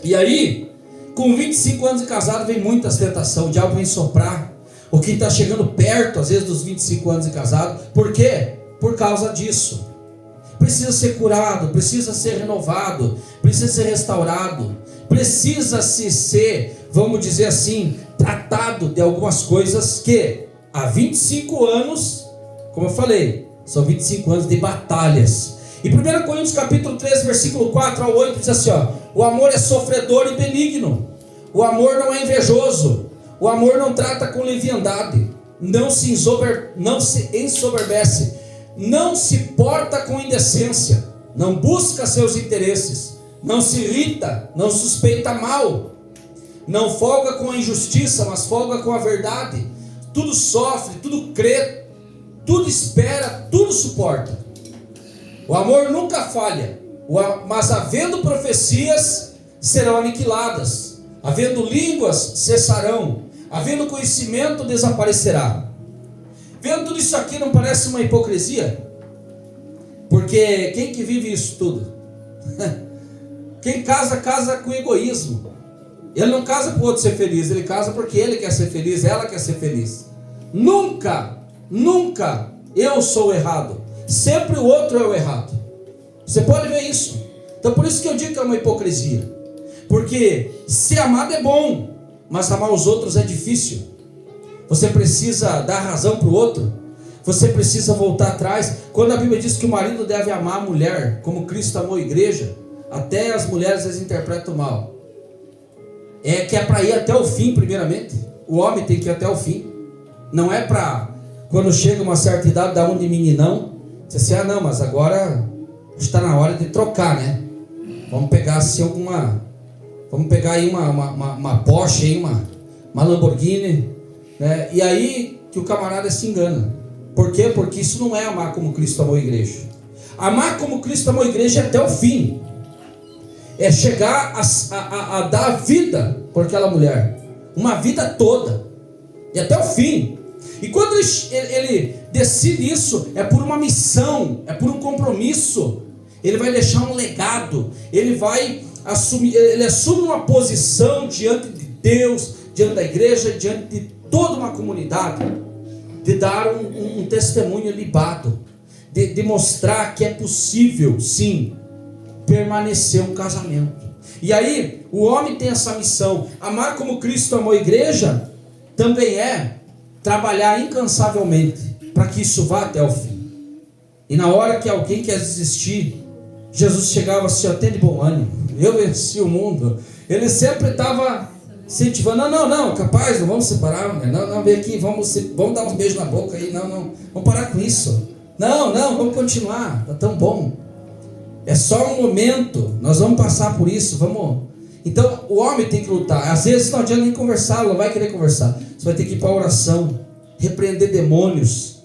E aí, com 25 anos de casado, vem muitas tentações. O diabo vem soprar. Ou quem está chegando perto, às vezes, dos 25 anos de casado. Por quê? Por causa disso. Precisa ser curado, precisa ser renovado, precisa ser restaurado, precisa ser, vamos dizer assim, tratado de algumas coisas que há 25 anos, como eu falei, são 25 anos de batalhas. E 1 Coríntios capítulo 13, versículo 4 ao 8 diz assim, ó: o amor é sofredor e benigno, o amor não é invejoso, o amor não trata com leviandade, não se ensoberbece, não se porta com indecência, não busca seus interesses, não se irrita, não suspeita mal, não folga com a injustiça, mas folga com a verdade, tudo sofre, tudo crê, tudo espera, tudo suporta. O amor nunca falha, mas havendo profecias, serão aniquiladas, havendo línguas, cessarão, havendo conhecimento, desaparecerá. Vendo tudo isso aqui, não parece uma hipocrisia? Porque quem que vive isso tudo? Quem casa com egoísmo. Ele não casa para o outro ser feliz, ele casa porque ele quer ser feliz, ela quer ser feliz. Nunca eu sou o errado, sempre o outro é o errado. Você pode ver isso. Então por isso que eu digo que é uma hipocrisia. Porque ser amado é bom, mas amar os outros é difícil. Você precisa dar razão para o outro, você precisa voltar atrás. Quando a Bíblia diz que o marido deve amar a mulher como Cristo amou a igreja, até as mulheres elas interpretam mal. Que é para ir até o fim primeiramente. O homem tem que ir até o fim. Não é para, quando chega uma certa idade, dar um de meninão, dizer assim, não, mas agora está na hora de trocar, né? Vamos pegar assim vamos pegar aí uma Porsche, aí, uma Lamborghini, né? E aí que o camarada se engana. Por quê? Porque isso não é amar como Cristo amou a igreja. Amar como Cristo amou a igreja é até o fim. É chegar a dar a vida por aquela mulher. Uma vida toda. E até o fim. E quando ele decide isso, é por uma missão, é por um compromisso. Ele vai deixar um legado. Ele assume uma posição diante de Deus, diante da igreja, diante de toda uma comunidade, de dar um testemunho libado, de mostrar que é possível, sim, permanecer um casamento. E aí, o homem tem essa missão. Amar como Cristo amou a igreja também é trabalhar incansavelmente para que isso vá até o fim. E na hora que alguém quer desistir, Jesus chegava assim, atende bom ânimo, eu venci o mundo. Ele sempre estava incentivando, não, capaz, não vamos separar, não, vem aqui, vamos dar uns beijos na boca aí, não, vamos parar com isso, não, vamos continuar, está tão bom, é só um momento, nós vamos passar por isso, vamos. Então o homem tem que lutar. Às vezes não adianta nem conversar, não vai querer conversar, você vai ter que ir para a oração, repreender demônios,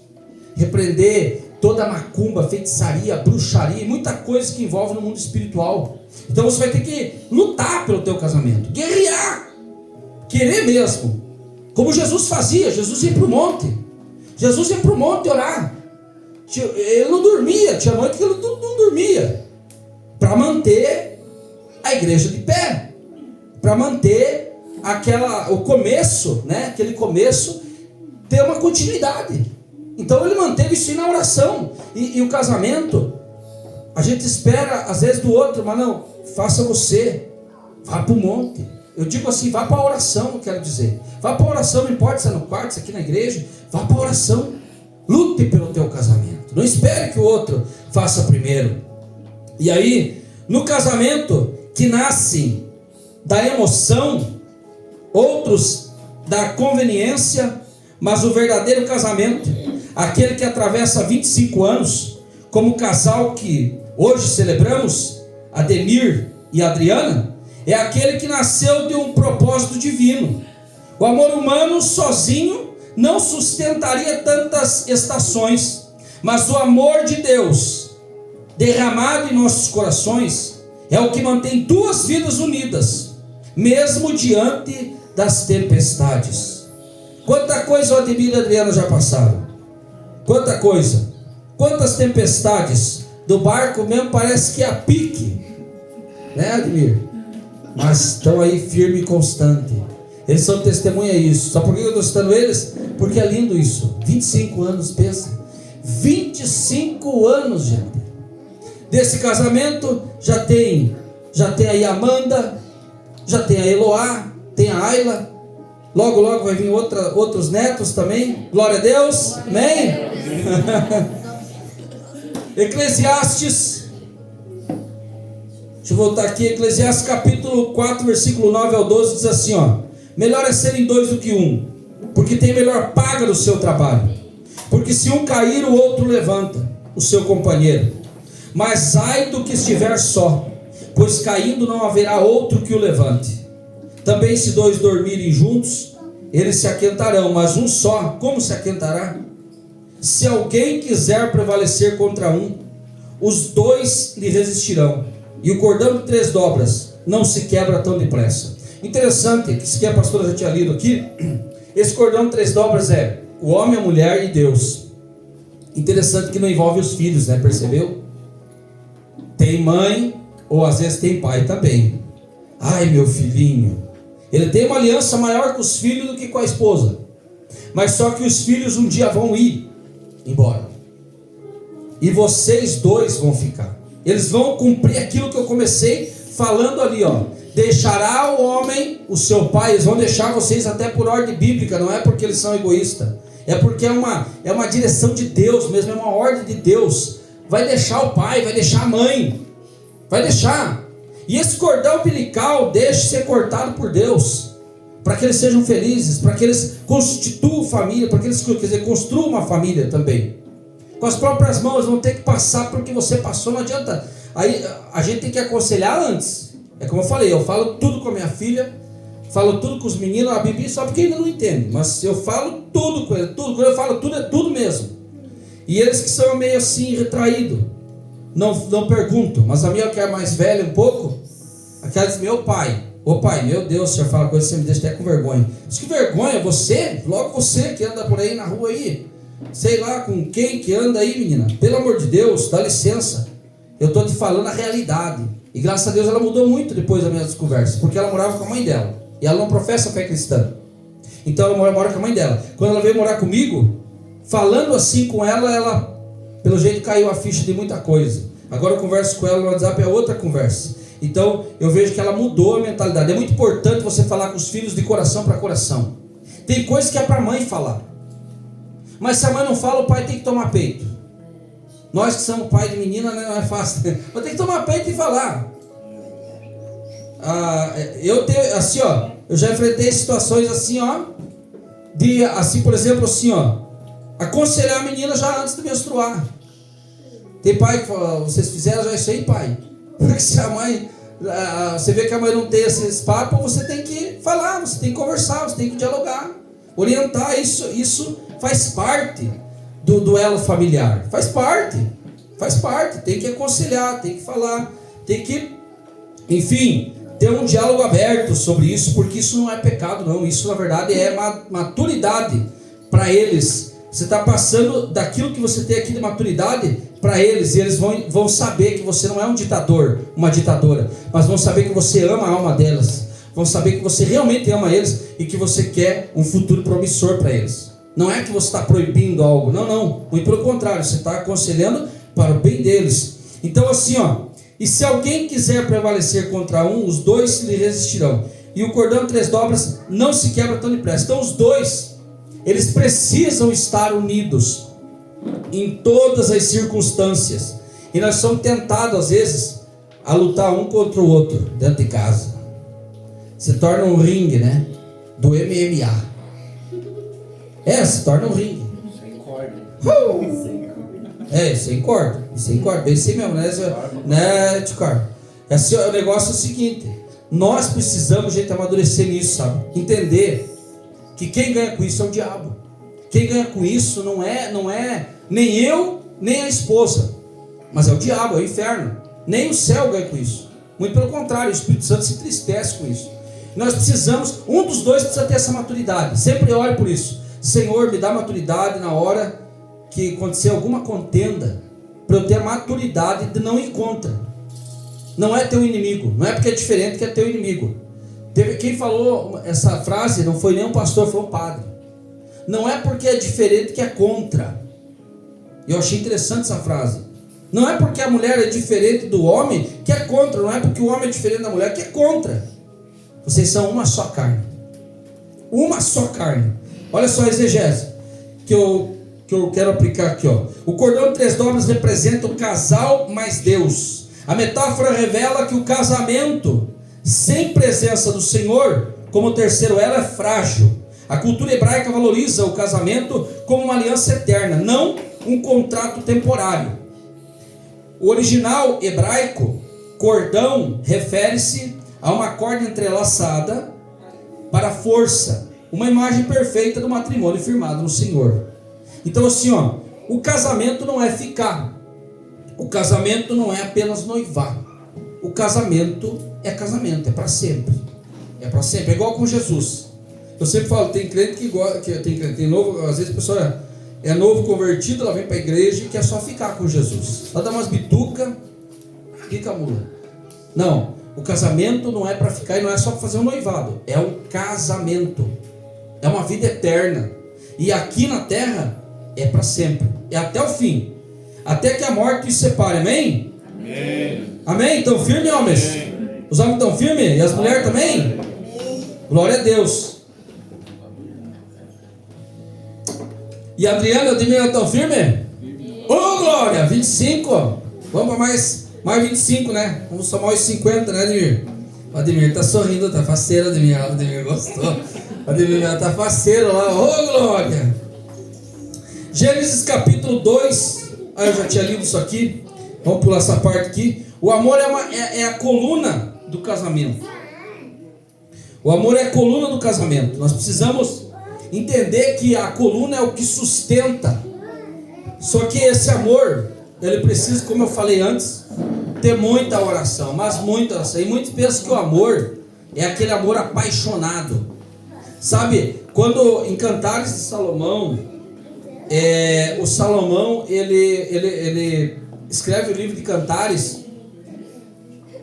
repreender toda macumba, feitiçaria, bruxaria, muita coisa que envolve no mundo espiritual. Então você vai ter que lutar pelo teu casamento, guerrear, querer mesmo, como Jesus fazia. Jesus ia para o monte, orar. Ele não dormia, tinha noite que ele não dormia, para manter a igreja de pé, para manter o começo, né? Aquele começo ter uma continuidade. Então ele manteve isso na oração. E o casamento, a gente espera às vezes do outro, mas não, faça você, vá para o monte. Eu digo assim, vá para a oração, eu quero dizer. Vá para a oração, não importa se é no quarto, se é aqui na igreja. Vá para a oração. Lute pelo teu casamento. Não espere que o outro faça primeiro. E aí, no casamento que nasce da emoção, outros da conveniência, mas o verdadeiro casamento, aquele que atravessa 25 anos, como o casal que hoje celebramos, Ademir e Adriana, é aquele que nasceu de um propósito divino. O amor humano sozinho não sustentaria tantas estações, mas o amor de Deus derramado em nossos corações é o que mantém duas vidas unidas, mesmo diante das tempestades. Quanta coisa o Ademir e a Adriana já passaram, quanta coisa, quantas tempestades do barco mesmo, parece que é a pique, né, Ademir? Mas estão aí firme e constante. Eles são testemunha disso. Sabe por que eu estou citando eles? Porque é lindo isso. 25 anos, pensa. 25 anos, gente. Desse casamento já tem aí a Amanda, já tem a Eloá, tem a Ayla. Logo, logo vai vir outros netos também. Glória a Deus. Amém? Eclesiastes. Deixa eu voltar aqui. Eclesiastes capítulo 4, versículo 9 ao 12 diz assim, ó. Melhor é serem dois do que um, porque tem melhor paga do seu trabalho. Porque se um cair, o outro levanta o seu companheiro. Mas ai do que estiver só, pois caindo não haverá outro que o levante. Também se dois dormirem juntos, eles se aquentarão, mas um só, como se aquentará? Se alguém quiser prevalecer contra um, os dois lhe resistirão. E o cordão de 3 dobras não se quebra tão depressa. Interessante, que isso que a pastora já tinha lido aqui, esse cordão de 3 dobras é o homem, a mulher e Deus. Interessante que não envolve os filhos, né? Percebeu? Tem mãe, ou às vezes tem pai também. Ai, meu filhinho, ele tem uma aliança maior com os filhos do que com a esposa. Mas só que os filhos um dia vão ir embora. E vocês dois vão ficar. Eles vão cumprir aquilo que eu comecei falando ali, ó. Deixará o homem, o seu pai, eles vão deixar vocês até por ordem bíblica, não é porque eles são egoístas, é porque é uma direção de Deus mesmo, é uma ordem de Deus. Vai deixar o pai, vai deixar a mãe, vai deixar. E esse cordão umbilical deixe ser cortado por Deus, para que eles sejam felizes, para que eles constituam família, para que eles, quer dizer, construam uma família também. Com as próprias mãos, vão ter que passar pelo que você passou, não adianta. Aí a gente tem que aconselhar antes. É como eu falei, eu falo tudo com a minha filha, falo tudo com os meninos, a Bibi só porque ainda não entende, mas eu falo tudo com ele, tudo, quando eu falo tudo, é tudo mesmo. E eles que são meio assim, retraídos, não perguntam, mas a minha que é mais velha um pouco, aquela diz, meu pai, ô pai, meu Deus, o senhor fala coisa, você me deixa até com vergonha. Diz que vergonha, você, logo você que anda por aí na rua aí, sei lá com quem que anda aí, menina, pelo amor de Deus, dá licença, eu estou te falando a realidade. E graças a Deus ela mudou muito depois das minhas conversas, porque ela morava com a mãe dela, e ela não professa a fé cristã, então ela mora com a mãe dela. Quando ela veio morar comigo, falando assim com ela, pelo jeito caiu a ficha de muita coisa. Agora eu converso com ela no WhatsApp, é outra conversa. Então eu vejo que ela mudou a mentalidade. É muito importante você falar com os filhos de coração para coração. Tem coisa que é para a mãe falar, mas se a mãe não fala, o pai tem que tomar peito. Nós que somos pai de menina, né, não é fácil. Mas tem que tomar peito e falar. Eu tenho, assim, ó, eu já enfrentei situações assim, ó, de, assim, por exemplo, assim, ó, aconselhar a menina já antes de menstruar. Tem pai que fala, vocês fizeram já isso aí, pai? Porque se a mãe, você vê que a mãe não tem esses papos, você tem que falar, você tem que conversar, você tem que dialogar, orientar. Isso faz parte do duelo familiar, faz parte, tem que aconselhar, tem que falar, tem que, enfim, ter um diálogo aberto sobre isso, porque isso não é pecado não, isso na verdade é maturidade para eles. Você está passando daquilo que você tem aqui de maturidade para eles, e eles vão saber que você não é um ditador, uma ditadora, mas vão saber que você ama a alma delas, vão saber que você realmente ama eles e que você quer um futuro promissor para eles. Não é que você está proibindo algo, não, muito pelo contrário, você está aconselhando para o bem deles. Então assim, ó, e se alguém quiser prevalecer contra um, os dois lhe resistirão, e o cordão de 3 dobras não se quebra tão depressa. Então os dois, eles precisam estar unidos em todas as circunstâncias. E nós somos tentados às vezes a lutar um contra o outro dentro de casa. Se torna um ringue, né? Do MMA. Se torna um ringue. Sem corda. Sem corda. Sem corda. Bem assim mesmo, né, Ticar? O negócio é o seguinte: nós precisamos, gente, amadurecer nisso, sabe? Entender que quem ganha com isso é o diabo. Quem ganha com isso não é nem eu, nem a esposa, mas é o diabo, é o inferno. Nem o céu ganha com isso. Muito pelo contrário, o Espírito Santo se entristece com isso. Nós precisamos, um dos dois precisa ter essa maturidade. Sempre ore por isso. Senhor, me dá maturidade na hora que acontecer alguma contenda, para eu ter a maturidade de não ir contra. Não é teu inimigo, não é porque é diferente que é teu inimigo. Quem falou essa frase não foi nem um pastor, foi um padre. Não é porque é diferente que é contra. Eu achei interessante essa frase. Não é porque a mulher é diferente do homem que é contra. Não é porque o homem é diferente da mulher que é contra. Vocês são uma só carne. Uma só carne. Olha só a exegese que eu quero aplicar aqui, ó. O cordão de 3 dobras representa o casal mais Deus. A metáfora revela que o casamento sem presença do Senhor, como o terceiro elo, é frágil. A cultura hebraica valoriza o casamento como uma aliança eterna, não um contrato temporário. O original hebraico, cordão, refere-se a uma corda entrelaçada para força, uma imagem perfeita do matrimônio firmado no Senhor. Então assim, ó, o casamento não é ficar, o casamento não é apenas noivar, o casamento, é para sempre, é igual com Jesus. Eu sempre falo, tem crente tem novo, às vezes a pessoa é novo convertido, ela vem para a igreja e quer só ficar com Jesus, ela dá umas bituca, fica a mula. Não, o casamento não é para ficar e não é só para fazer um noivado, é um casamento, é uma vida eterna, e aqui na terra é para sempre, é até o fim, até que a morte os separe, amém? Amém. Amém? Estão firmes, homens? Amém. Os homens estão firmes? E as mulheres também? Amém. Glória a Deus. E Adriana e Ademir estão firmes? Ô, glória! 25. Vamos para mais 25, né? Vamos somar os 50, né, Ademir? O Ademir está sorrindo, tá faceiro, Ademir. O Ademir gostou. O Ademir já está faceiro lá. Ô, glória! Gênesis capítulo 2. Eu já tinha lido isso aqui. Vamos pular essa parte aqui. O amor é a coluna do casamento. O amor é a coluna do casamento. Nós precisamos entender que a coluna é o que sustenta. Só que esse amor, ele precisa, como eu falei antes, ter muita oração. Mas muita oração. E muitos pensam que o amor é aquele amor apaixonado. Sabe, quando em Cantares de Salomão, o Salomão, ele escreve o livro de Cantares.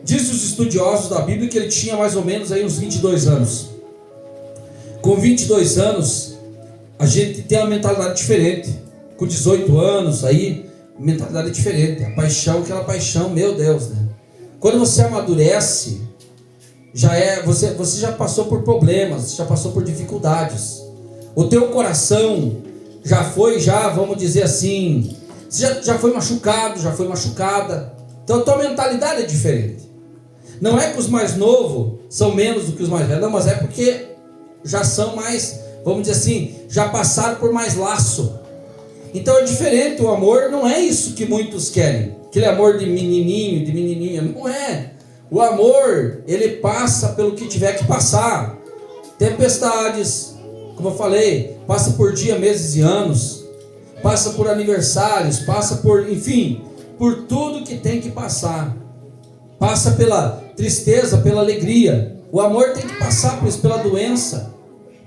Diz os estudiosos da Bíblia que ele tinha mais ou menos aí uns 22 anos. Com 22 anos, a gente tem uma mentalidade diferente. Com 18 anos, aí, mentalidade diferente. A paixão, aquela paixão, meu Deus, né? Quando você amadurece, você já passou por problemas, já passou por dificuldades. O teu coração vamos dizer assim, você já foi machucado, já foi machucada. Então a tua mentalidade é diferente. Não é que os mais novos são menos do que os mais velhos, não, mas é porque já são mais, vamos dizer assim, já passaram por mais laço. Então é diferente, o amor não é isso que muitos querem, aquele amor de menininho, de menininha, não é. O amor, ele passa pelo que tiver que passar. Tempestades, como eu falei, passa por dias, meses e anos, passa por aniversários, passa por, enfim, por tudo que tem que passar. Passa pela tristeza, pela alegria. O amor tem que passar por isso, pela doença.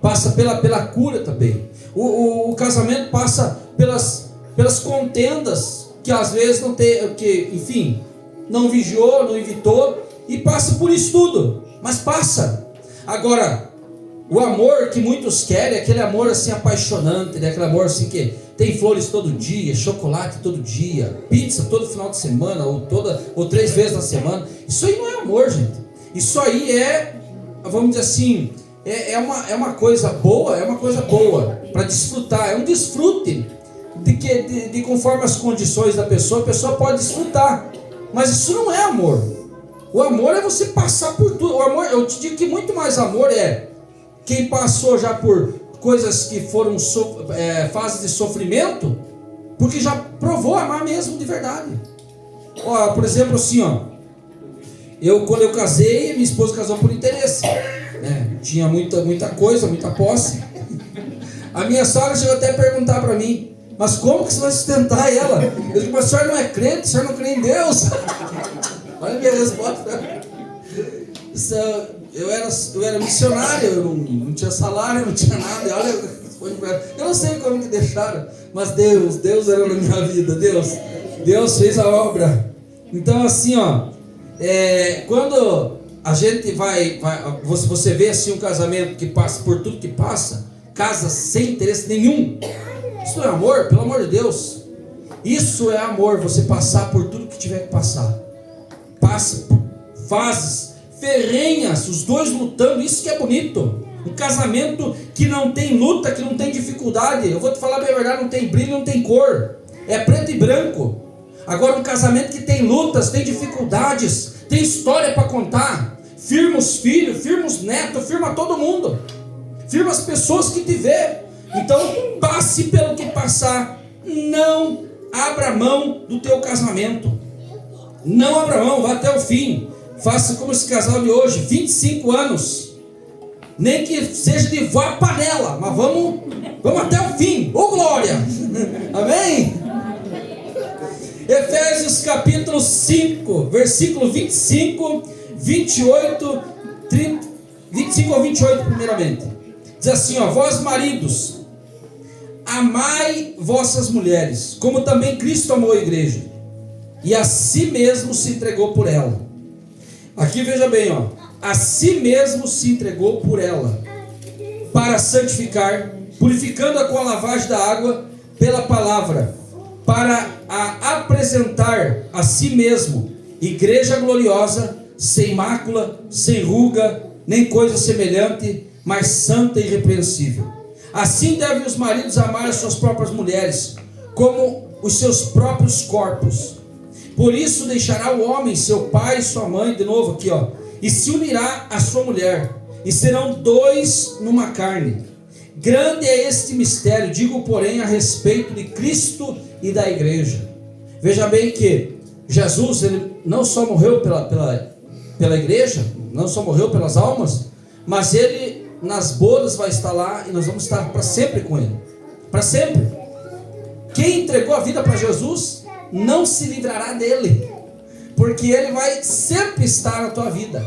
Passa pela cura também. O casamento passa pelas contendas que às vezes não tem, que, enfim, não vigiou, não evitou, e passa por isso tudo. Mas passa. Agora, o amor que muitos querem é aquele amor assim apaixonante, né? Aquele amor assim que tem flores todo dia, chocolate todo dia, pizza todo final de semana, ou 3 vezes na semana. Isso aí não é amor, gente. Isso aí é, vamos dizer assim, é uma coisa boa, para desfrutar. É um desfrute de conforme as condições da pessoa, a pessoa pode desfrutar. Mas isso não é amor. O amor é você passar por tudo. O amor, eu te digo que muito mais amor é quem passou já por coisas que foram fases de sofrimento, porque já provou amar mesmo de verdade. Ó, por exemplo, assim, ó, quando eu casei, minha esposa casou por interesse, né? Tinha muita coisa, muita posse. A minha sogra chegou até a perguntar para mim: mas como que você vai sustentar ela? Eu digo: mas a senhora não é crente, a senhora não crê em Deus? Olha a minha resposta. Eu era missionário, eu não tinha salário, não tinha nada. Olha, eu não sei como que deixaram, mas Deus era na minha vida. Deus fez a obra. Então, assim, ó, quando a gente você vê assim um casamento que passa por tudo que passa, casa sem interesse nenhum. Isso não é amor? Pelo amor de Deus. Isso é amor, você passar por tudo que tiver que passar. Passa por fases ferrenhas, os dois lutando, isso que é bonito. Um casamento que não tem luta, que não tem dificuldade. Eu vou te falar bem a verdade, não tem brilho, não tem cor. É preto e branco. Agora um casamento que tem lutas, tem dificuldades, tem história para contar. Firma os filhos, firma os netos, firma todo mundo. Firma as pessoas que te vê. Então, passe pelo que passar. Não abra mão do teu casamento. Não abra mão, vá até o fim. Faça como esse casal de hoje, 25 anos. Nem que seja de vó a panela, mas vamos até o fim. Ô glória! Amém? Efésios capítulo 5, versículo 25, 28, 30, 25 ao 28 primeiramente. Diz assim, ó: vós maridos, amai vossas mulheres, como também Cristo amou a igreja, e a si mesmo se entregou por ela. Aqui veja bem, ó, a si mesmo se entregou por ela, para santificar, purificando-a com a lavagem da água pela palavra, para a apresentar a si mesmo, igreja gloriosa, sem mácula, sem ruga, nem coisa semelhante, mas santa e irrepreensível. Assim devem os maridos amar as suas próprias mulheres, como os seus próprios corpos. Por isso deixará o homem seu pai e sua mãe, de novo aqui, ó, e se unirá à sua mulher, e serão dois numa carne. Grande é este mistério, digo porém a respeito de Cristo e da igreja. Veja bem que Jesus, ele não só morreu pela igreja, não só morreu pelas almas, mas ele nas bodas vai estar lá, e nós vamos estar para sempre com ele, para sempre. Quem entregou a vida para Jesus não se livrará dele, porque ele vai sempre estar na tua vida.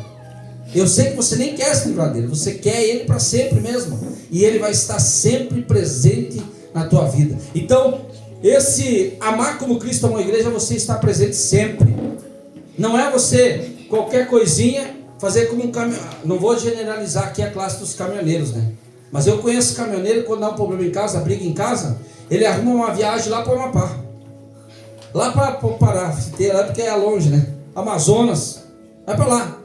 Eu sei que você nem quer se livrar dele, você quer ele para sempre mesmo, e ele vai estar sempre presente na tua vida. Então, esse amar como Cristo amou a igreja, você está presente sempre. Não é você qualquer coisinha fazer como um caminhoneiro. Não vou generalizar aqui a classe dos caminhoneiros, né? Mas eu conheço caminhoneiro, quando dá um problema em casa, briga em casa, ele arruma uma viagem lá para o Amapá, lá para o Pará, porque é longe, né? Amazonas, vai para lá,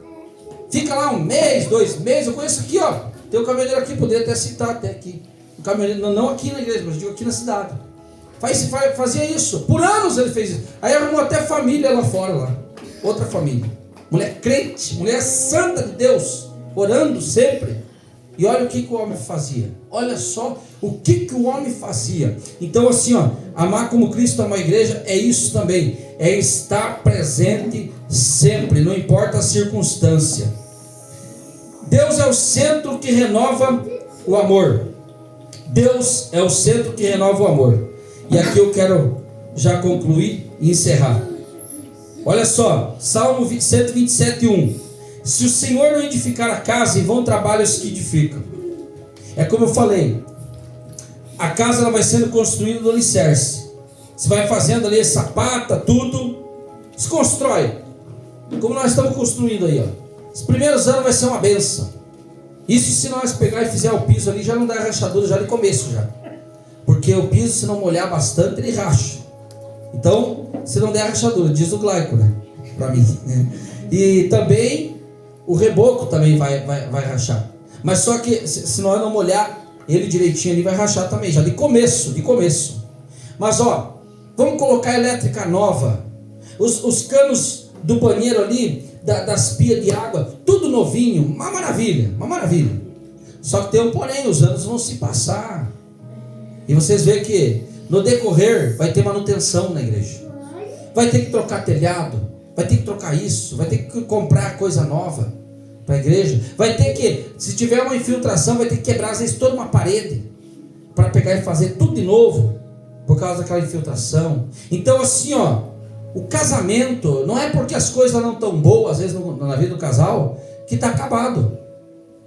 fica lá 1 mês, 2 meses. Eu conheço aqui, ó, tem um caminhoneiro aqui, poderia até citar até aqui, um caminhoneiro, não aqui na igreja, mas digo aqui na cidade, fazia isso, por anos ele fez isso. Aí arrumou até família lá fora, lá, outra família, mulher crente, mulher santa de Deus, orando sempre. E olha o que o homem fazia. Olha só o que o homem fazia. Então assim, ó, amar como Cristo ama a igreja é isso também. É estar presente sempre, não importa a circunstância. Deus é o centro que renova o amor. Deus é o centro que renova o amor. E aqui eu quero já concluir e encerrar. Olha só, Salmo 127, 1. Se o Senhor não edificar a casa, em vão trabalham os que edificam. É como eu falei, a casa ela vai sendo construída do alicerce. Você vai fazendo ali sapata, tudo, se constrói. Como nós estamos construindo aí, ó. Os primeiros anos vai ser uma benção. Isso se nós pegar e fizer o piso ali, já não dá rachadura, já de começo já. Porque o piso, se não molhar bastante, ele racha. Então, se não der rachadura, diz o Glaico, né? Para mim, né? E também o reboco também vai rachar. Mas só que se nós não molhar ele direitinho ali vai rachar também, já de começo. Mas ó, vamos colocar elétrica nova, os canos do banheiro ali, das pias de água, tudo novinho, uma maravilha. Só que tem um porém, os anos vão se passar, e vocês veem que no decorrer vai ter manutenção na igreja, vai ter que trocar telhado, vai ter que trocar isso, vai ter que comprar coisa nova para a igreja, vai ter que, se tiver uma infiltração, vai ter que quebrar às vezes toda uma parede para pegar e fazer tudo de novo por causa daquela infiltração. Então assim, ó, o casamento não é porque as coisas não estão boas às vezes na vida do casal que está acabado.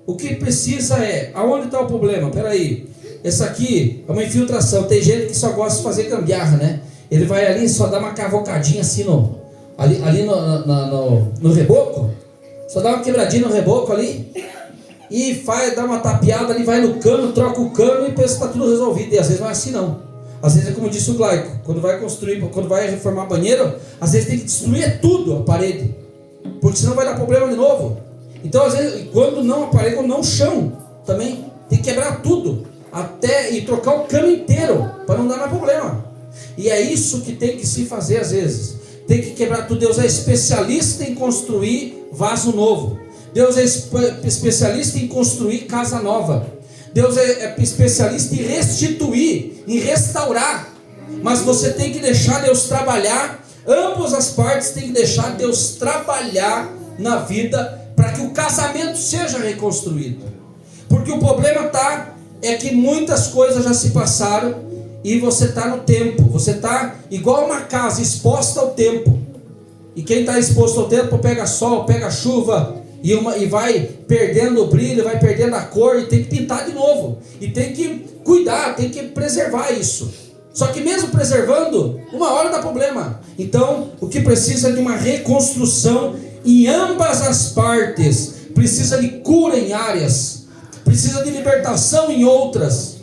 O que precisa é, aonde está o problema? Peraí, essa aqui é uma infiltração. Tem gente que só gosta de fazer gambiarra, né? Ele vai ali e só dá uma cavocadinha assim ali no reboco, só dá uma quebradinha no reboco ali e dá uma tapeada ali, vai no cano, troca o cano e pensa que está tudo resolvido. E às vezes não é assim não. Às vezes é como disse o Glaico, quando vai reformar banheiro, às vezes tem que destruir tudo a parede, porque senão vai dar problema de novo. Então às vezes, quando não a parede, quando não o chão, também tem que quebrar tudo e trocar o cano inteiro para não dar mais problema. E é isso que tem que se fazer às vezes. Tem que quebrar tudo. Deus é especialista em construir vaso novo. Deus é especialista em construir casa nova. Deus é especialista em restituir, em restaurar. Mas você tem que deixar Deus trabalhar. Ambas as partes têm que deixar Deus trabalhar na vida para que o casamento seja reconstruído. Porque o problema é que muitas coisas já se passaram e você está no tempo. Você está igual uma casa exposta ao tempo. E quem está exposto ao tempo pega sol, pega chuva e vai perdendo o brilho, vai perdendo a cor e tem que pintar de novo. E tem que cuidar, tem que preservar isso. Só que mesmo preservando, uma hora dá problema. Então, o que precisa é de uma reconstrução em ambas as partes. Precisa de cura em áreas, precisa de libertação em outras.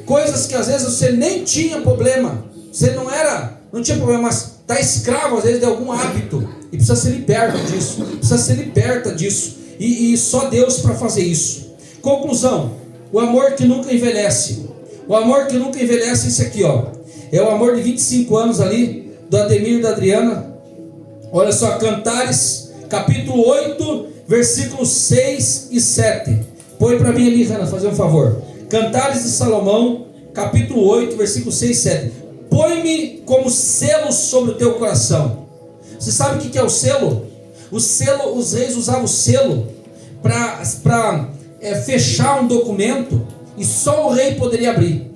Coisas que às vezes você nem tinha problema. Você não tinha problema, mas está escravo às vezes de algum hábito. E precisa ser liberta disso. E só Deus para fazer isso. Conclusão: o amor que nunca envelhece. O amor que nunca envelhece é esse aqui, ó. É o amor de 25 anos ali, do Ademir e da Adriana. Olha só, Cantares, capítulo 8, versículos 6 e 7. Põe para mim ali, Rana, fazer um favor. Cantares de Salomão, capítulo 8, versículos 6 e 7. Põe-me como selo sobre o teu coração. Você sabe o que é o selo? O selo, os reis usavam o selo para fechar um documento e só o rei poderia abrir.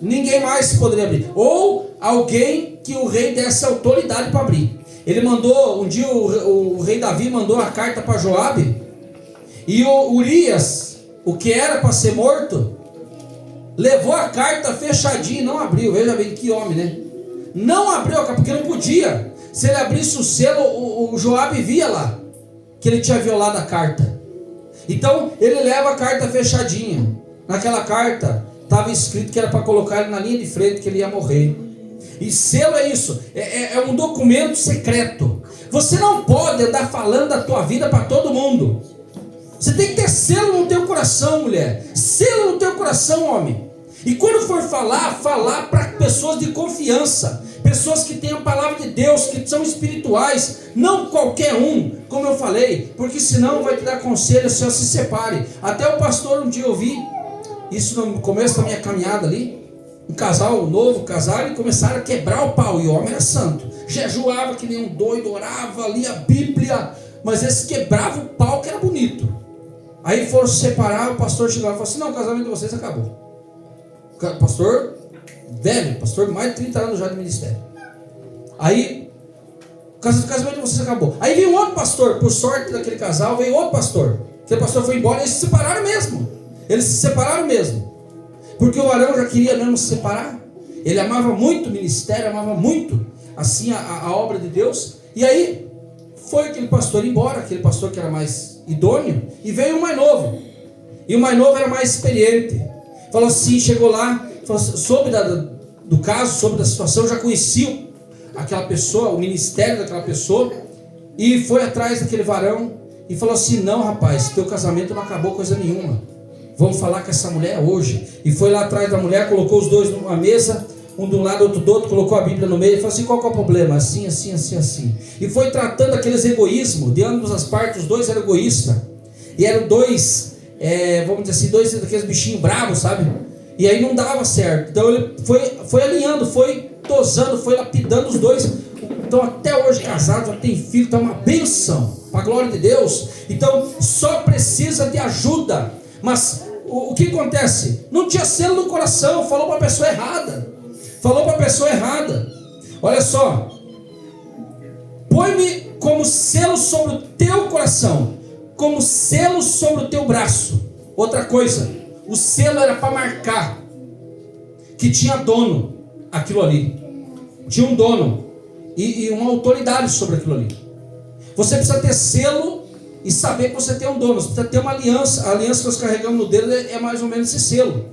Ninguém mais poderia abrir. Ou alguém que o rei desse autoridade para abrir. Ele mandou, um dia o rei Davi mandou a carta para Joabe, e o Urias, o que era para ser morto, levou a carta fechadinha e não abriu. Veja bem que homem, né? Não abriu a carta, porque não podia. Se ele abrisse o selo, o Joabe via lá que ele tinha violado a carta. Então ele leva a carta fechadinha. Naquela carta estava escrito que era para colocar ele na linha de frente, que ele ia morrer. E selo é isso, é um documento secreto. Você não pode andar falando da tua vida para todo mundo. Você tem que ter selo no teu coração, mulher. Selo no teu coração, homem. E quando for falar para pessoas de confiança, pessoas que têm a palavra de Deus, que são espirituais, não qualquer um, como eu falei, porque senão vai te dar conselho, se se separe. Até o pastor um dia eu vi isso no começo da minha caminhada ali. Um casal novo, casaram e começaram a quebrar o pau. E o homem era santo, jejuava que nem um doido, orava, lia a Bíblia, mas eles quebravam o pau que era bonito. Aí foram se separar, o pastor chegou e falou assim: não, o casamento de vocês acabou. Pastor velho, pastor de mais de 30 anos já de ministério. Aí o casamento de vocês acabou. Aí veio outro pastor, por sorte daquele casal, veio outro pastor. Aquele pastor foi embora e eles se separaram mesmo. Porque o Arão já queria mesmo se separar. Ele amava muito o ministério, amava muito assim a obra de Deus. E aí foi aquele pastor embora, aquele pastor que era mais idôneo, e veio o mais novo. E o mais novo era mais experiente. Falou assim, chegou lá, falou assim, soube do caso, soube da situação, já conhecia aquela pessoa, o ministério daquela pessoa, e foi atrás daquele varão e falou assim: não, rapaz, teu casamento não acabou coisa nenhuma. Vamos falar com essa mulher hoje. E foi lá atrás da mulher, colocou os dois numa mesa, um de um lado, outro do outro, colocou a Bíblia no meio e falou assim: qual que é o problema? Assim, assim, assim, assim. E foi tratando aqueles egoísmos, de ambas as partes, os dois eram egoístas. E eram dois, vamos dizer assim, dois daqueles bichinhos bravos, sabe? E aí não dava certo. Então ele foi alinhando, foi dosando, foi lapidando os dois. Então até hoje casados, já tem filho, está uma benção, para a glória de Deus. Então só precisa de ajuda. Mas o que acontece? Não tinha selo no coração, falou para a pessoa errada. Falou para a pessoa errada. Olha só. Põe-me como selo sobre o teu coração, como selo sobre o teu braço. Outra coisa, o selo era para marcar que tinha dono aquilo ali. Tinha um dono e uma autoridade sobre aquilo ali. Você precisa ter selo e saber que você tem um dono. Você precisa ter uma aliança. A aliança que nós carregamos no dedo é mais ou menos esse selo.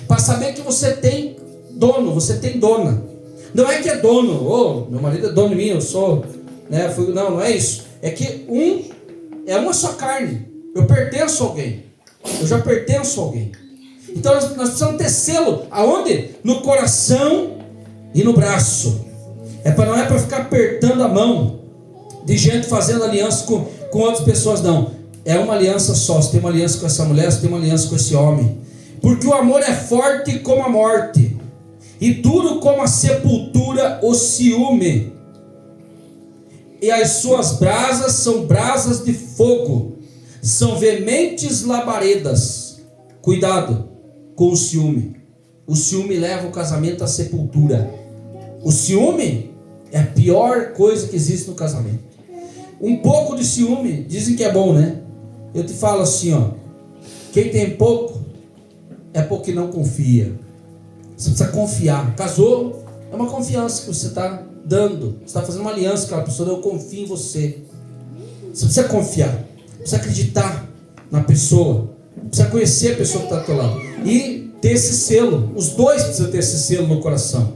Para saber que você tem dono, você tem dona. Não é que é dono, meu marido é dono de mim, eu sou, né? Não é isso. É que é uma só carne. Eu pertenço a alguém. Eu já pertenço a alguém. Então nós precisamos ter selo. Aonde? No coração e no braço. Não é para ficar apertando a mão de gente fazendo aliança com outras pessoas, não. É uma aliança só. Você tem uma aliança com essa mulher, você tem uma aliança com esse homem. Porque o amor é forte como a morte, e duro como a sepultura o ciúme. E as suas brasas são brasas de fogo, são veementes labaredas. Cuidado com o ciúme. O ciúme leva o casamento à sepultura. O ciúme é a pior coisa que existe no casamento. Um pouco de ciúme, dizem que é bom, né? Eu te falo assim, ó. Quem tem pouco é porque não confia. Você precisa confiar. Casou, é uma confiança que você está dando. Você está fazendo uma aliança com aquela pessoa. Eu confio em você. Você precisa confiar. Precisa acreditar na pessoa. Precisa conhecer a pessoa que está do teu lado. E ter esse selo. Os dois precisam ter esse selo no coração.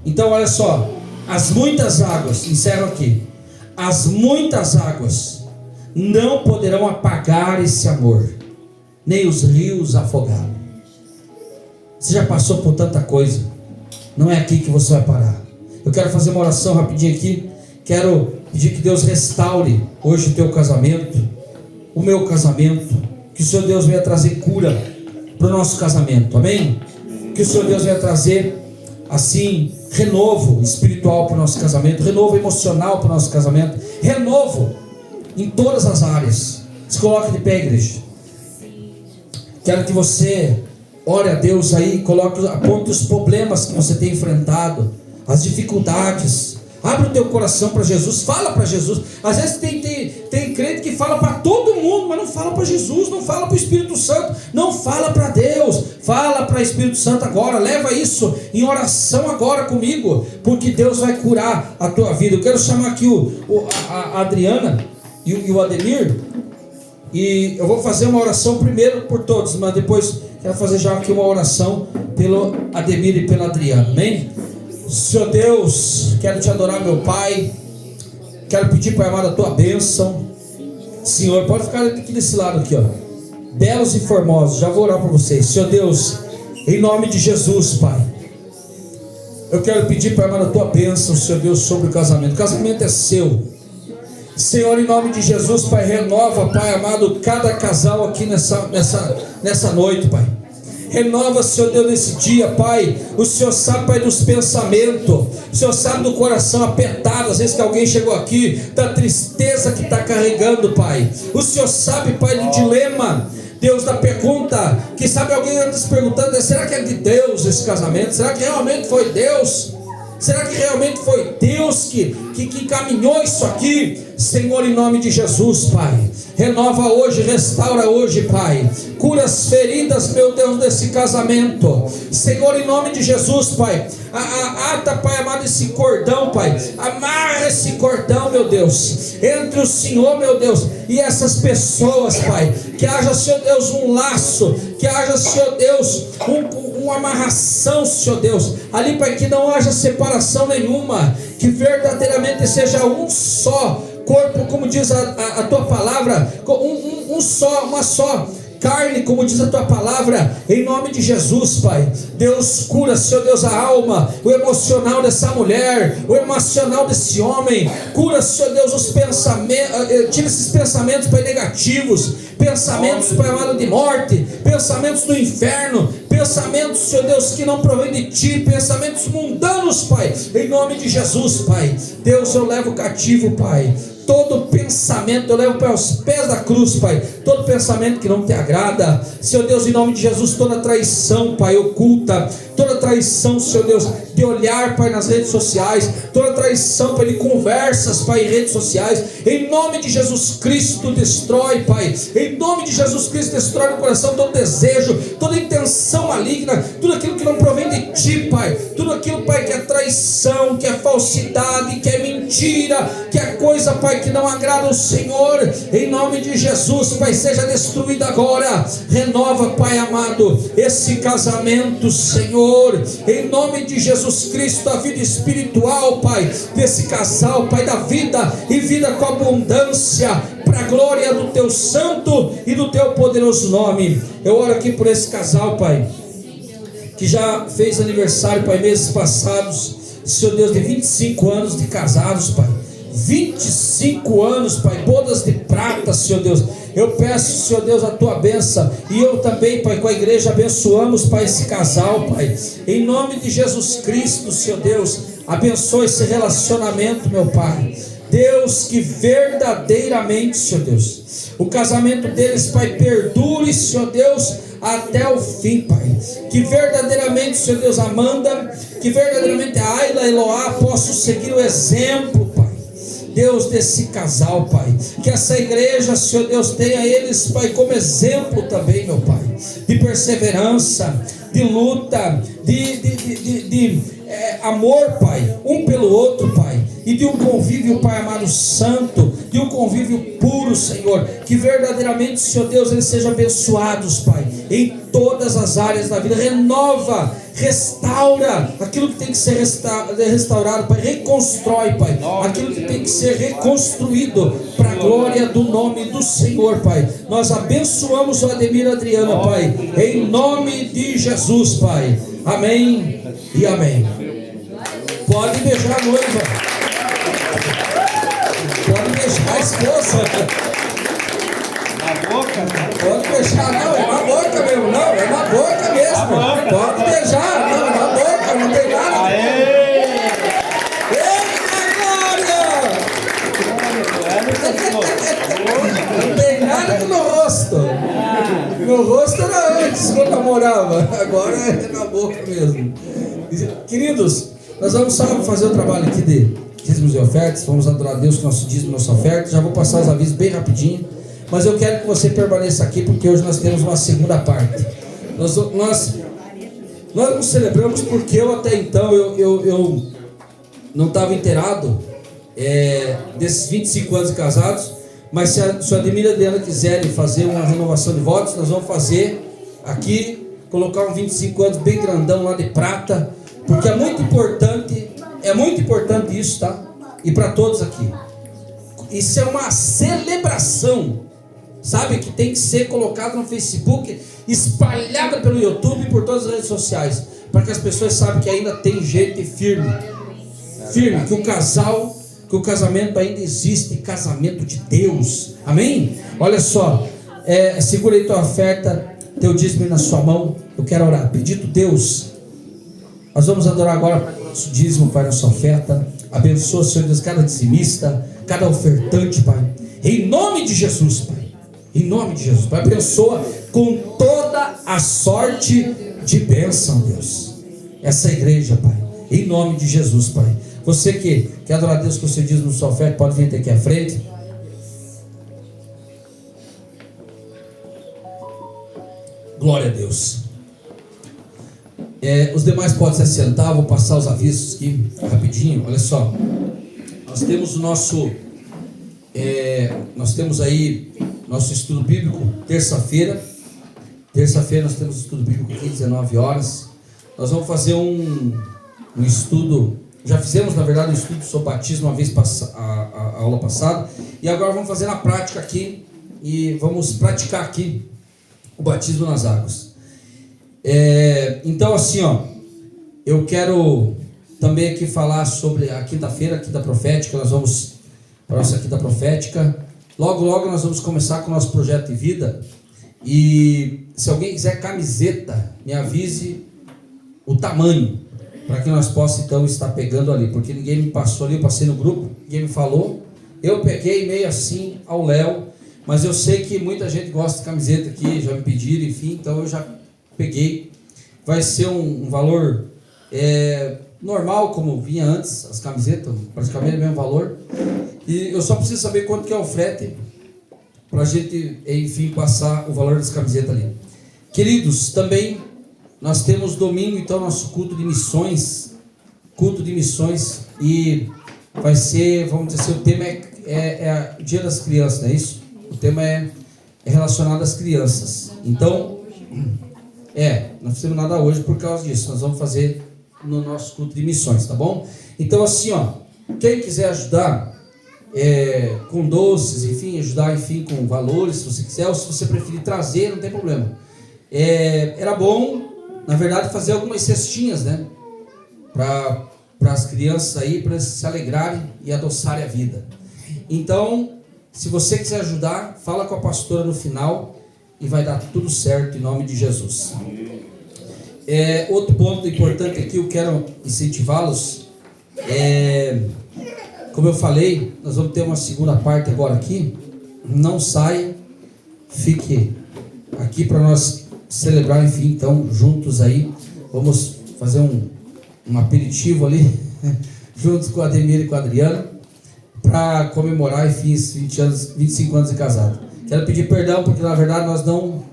Então olha só. As muitas águas, encerro aqui. As muitas águas não poderão apagar esse amor, nem os rios afogá-lo. Você já passou por tanta coisa. Não é aqui que você vai parar. Eu quero fazer uma oração rapidinho aqui. Quero pedir que Deus restaure hoje o teu casamento, o meu casamento. Que o Senhor Deus venha trazer cura para o nosso casamento. Amém? Que o Senhor Deus venha trazer assim renovo espiritual para o nosso casamento, renovo emocional para o nosso casamento, renovo em todas as áreas. Se coloque de pé, igreja. Quero que você ore a Deus aí, aponte os problemas que você tem enfrentado, as dificuldades. Abre o teu coração para Jesus, fala para Jesus. Às vezes tem crente que fala para todo mundo, mas não fala para Jesus, não fala para o Espírito Santo, não fala para Deus, fala para o Espírito Santo agora. Leva isso em oração agora comigo, porque Deus vai curar a tua vida. Eu quero chamar aqui a Adriana e o Ademir, e eu vou fazer uma oração primeiro por todos, mas depois quero fazer já aqui uma oração pelo Ademir e pela Adriana. Amém? Senhor Deus, quero te adorar, meu Pai. Quero pedir, Pai amado, a tua bênção. Senhor, pode ficar aqui desse lado aqui, ó. Belos e formosos, já vou orar para vocês. Senhor Deus, em nome de Jesus, Pai, eu quero pedir, Pai amado, a tua bênção, Senhor Deus, sobre o casamento. O casamento é seu. Senhor, em nome de Jesus, Pai, renova, Pai amado, cada casal aqui nessa noite, Pai. Renova, Senhor Deus, nesse dia, Pai. O Senhor sabe, Pai, dos pensamentos. O Senhor sabe do coração apertado. Às vezes que alguém chegou aqui, da tristeza que está carregando, Pai. O Senhor sabe, Pai, do dilema, Deus, da pergunta. Que sabe alguém anda se perguntando: será que é de Deus esse casamento? Será que realmente foi Deus? Será que realmente foi Deus que encaminhou isso aqui? Senhor, em nome de Jesus, Pai, renova hoje, restaura hoje, Pai. Cura as feridas, meu Deus, desse casamento. Senhor, em nome de Jesus, Pai, ata, Pai amado, esse cordão, Pai. Amarra esse cordão, meu Deus, entre o Senhor, meu Deus, e essas pessoas, Pai. Que haja, Senhor Deus, um laço. Que haja, Senhor Deus, uma amarração, Senhor Deus. Ali, Pai, que não haja separação nenhuma. Que verdadeiramente seja um só corpo, como diz a tua palavra, uma só carne, como diz a tua palavra, em nome de Jesus, Pai. Deus, cura, Senhor Deus, a alma, o emocional dessa mulher, o emocional desse homem. Cura, Senhor Deus, os pensamentos, tira esses pensamentos, Pai, negativos, pensamentos, Pai amado, de morte, pensamentos do inferno, pensamentos, Senhor Deus, que não provém de Ti, pensamentos mundanos, Pai, em nome de Jesus, Pai. Deus, eu levo cativo, Pai, todo pensamento, eu levo para os pés da cruz, Pai, todo pensamento que não te agrada, Senhor Deus, em nome de Jesus, toda traição, Pai, oculta, toda traição, Senhor Deus, de olhar, Pai, nas redes sociais, toda traição, Pai, de conversas, Pai, em redes sociais, em nome de Jesus Cristo, destrói, Pai, em nome de Jesus Cristo, destrói no coração todo desejo, toda intenção maligna, tudo aquilo que não provém de Ti, Pai, tudo aquilo, Pai, que é traição, que é falsidade, que é mentira, que é coisa, Pai, que não agrada ao Senhor, em nome de Jesus, Pai, seja destruída agora. Renova, Pai amado, esse casamento, Senhor, em nome de Jesus Cristo, a vida espiritual, Pai, desse casal, Pai, da vida e vida com abundância, para a glória do Teu santo e do Teu poderoso nome. Eu oro aqui por esse casal, Pai, que já fez aniversário, Pai, meses passados, Senhor Deus, de 25 anos de casados, Pai, 25 anos, Pai, bodas de prata, Senhor Deus. Eu peço, Senhor Deus, a Tua bênção, e eu também, Pai, com a igreja abençoamos, Pai, esse casal, Pai, em nome de Jesus Cristo, Senhor Deus, abençoa esse relacionamento, meu Pai, Deus, que verdadeiramente, Senhor Deus, o casamento deles, Pai, perdure, Senhor Deus, até o fim, Pai, que verdadeiramente, Senhor Deus, Amanda, que verdadeiramente a Ayla e Eloá possam seguir o exemplo, Pai, Deus, desse casal, Pai, que essa igreja, Senhor Deus, tenha eles, Pai, como exemplo também, meu Pai, de perseverança, de luta, de amor, Pai, um pelo outro, Pai, e de um convívio, Pai amado, santo, de um convívio puro, Senhor, que verdadeiramente, Senhor Deus, eles sejam abençoados, Pai, em todas as áreas da vida. Renova, restaura aquilo que tem que ser restaurado, Pai, reconstrói, Pai, aquilo que tem que ser reconstruído, para a glória do nome do Senhor, Pai. Nós abençoamos o Ademir e a Adriana, Pai, em nome de Jesus, Pai, amém e amém. Pode beijar a noiva, pode beijar a esposa, Na boca? pode beijar, não, é na boca mesmo, não, é na boca mesmo, pode beijar, não, é na boca, não tem nada. Não tem nada no rosto. Meu rosto era antes, quando eu namorava, agora é na boca mesmo. Queridos, nós vamos só fazer o trabalho aqui de dízimos e ofertas. Vamos adorar a Deus com nosso dízimo e nossa oferta. Já vou passar os avisos bem rapidinho, mas eu quero que você permaneça aqui, porque hoje nós temos uma segunda parte. Nós não celebramos, porque eu até então eu não estava inteirado desses 25 anos de casados. Mas se a Ademir e a Adriana quiserem fazer uma renovação de votos, nós vamos fazer aqui, colocar um 25 anos bem grandão lá de prata, porque é muito importante isso, tá? E para todos aqui, isso é uma celebração, sabe, que tem que ser colocado no Facebook, espalhada pelo YouTube e por todas as redes sociais, para que as pessoas saibam que ainda tem gente firme, que o casamento ainda existe, casamento de Deus, amém? Olha só, segura aí tua oferta, teu dízimo na sua mão. Eu quero orar, bendito Deus, nós vamos adorar agora o nosso dízimo, Pai, nossa oferta. Abençoa, Senhor Deus, cada dizimista, cada ofertante, Pai, em nome de Jesus, Pai, em nome de Jesus, Pai, abençoa com toda a sorte de bênção, Deus, essa igreja, Pai, em nome de Jesus, Pai. Você que quer adorar a Deus com o seu dízimo, sua oferta, pode vir até aqui à frente. Glória a Deus. Os demais podem se assentar. Vou passar os avisos aqui rapidinho. Olha só, nós temos o nosso nós temos aí nosso estudo bíblico terça-feira nós temos estudo bíblico aqui 19 horas. Nós vamos fazer um estudo. Já fizemos, na verdade, um estudo sobre batismo uma vez a aula passada, e agora vamos fazer na prática aqui, e vamos praticar aqui o batismo nas águas. Então assim, eu quero também aqui falar sobre a quinta-feira, quinta profética. Nós vamos para a nossa quinta profética. Logo nós vamos começar com o nosso projeto de vida. E se alguém quiser camiseta, me avise o tamanho, para que nós possamos então estar pegando ali, porque ninguém me passou ali, eu passei no grupo, ninguém me falou. Eu peguei meio assim ao léu, mas eu sei que muita gente gosta de camiseta aqui, já me pediram, enfim, então eu já peguei. Vai ser um valor normal, como vinha antes, as camisetas, praticamente o mesmo valor. E eu só preciso saber quanto que é o frete, para a gente, enfim, passar o valor das camisetas ali. Queridos, também nós temos domingo, então, nosso culto de missões, e vai ser, vamos dizer assim, o tema é o Dia das Crianças, não é isso? O tema é relacionado às crianças. Então, não fizemos nada hoje por causa disso, nós vamos fazer no nosso culto de missões, tá bom? Então, assim, quem quiser ajudar com doces, enfim, ajudar, enfim, com valores, se você quiser, ou se você preferir trazer, não tem problema. Era bom, na verdade, fazer algumas cestinhas, né? Para as crianças aí, para se alegrarem e adoçarem a vida. Então, se você quiser ajudar, fala com a pastora no final e vai dar tudo certo em nome de Jesus. Outro ponto importante aqui, eu quero incentivá-los. Como eu falei, nós vamos ter uma segunda parte agora aqui. Não saia, fique aqui para nós celebrar, enfim, então, juntos aí. Vamos fazer um aperitivo ali, juntos com a Ademir e com a Adriana, para comemorar, enfim, esses 25 anos de casado. Quero pedir perdão, porque na verdade como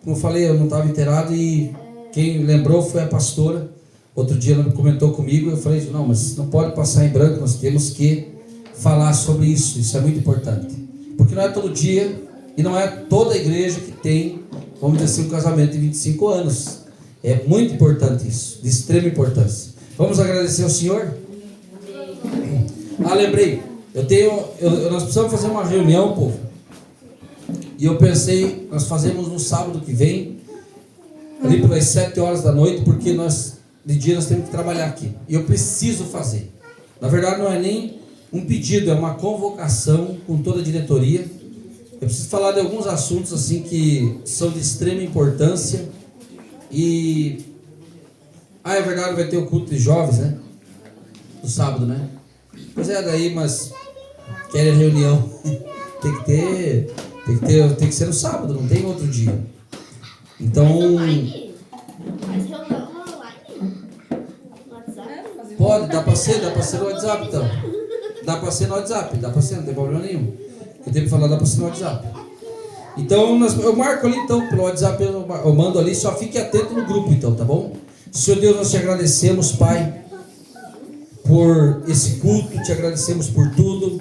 eu falei, eu não estava inteirado, e quem lembrou foi a pastora. Outro dia ela comentou comigo, eu falei, não, mas não pode passar em branco, nós temos que falar sobre isso é muito importante. Porque não é todo dia, e não é toda a igreja que tem, vamos dizer assim, um casamento de 25 anos. É muito importante isso, de extrema importância. Vamos agradecer ao Senhor? Lembrei, nós precisamos fazer uma reunião, povo. E eu pensei, nós fazemos no sábado que vem, ali pelas 7 horas da noite, porque de dia nós temos que trabalhar aqui. E eu preciso fazer. Na verdade não é nem um pedido, é uma convocação com toda a diretoria. Eu preciso falar de alguns assuntos assim que são de extrema importância. E é verdade, vai ter o culto de jovens, né? No sábado, né? Pois daí, mas querem reunião. tem que ser no sábado, não tem outro dia. Então, pode, dá para ser no WhatsApp, então. Dá para ser no WhatsApp, não tem problema nenhum. Eu tenho que falar, dá para ser no WhatsApp. Então, eu marco ali, então, pelo WhatsApp, eu mando ali, só fique atento no grupo, então, tá bom? Senhor Deus, nós te agradecemos, Pai, por esse culto, te agradecemos por tudo.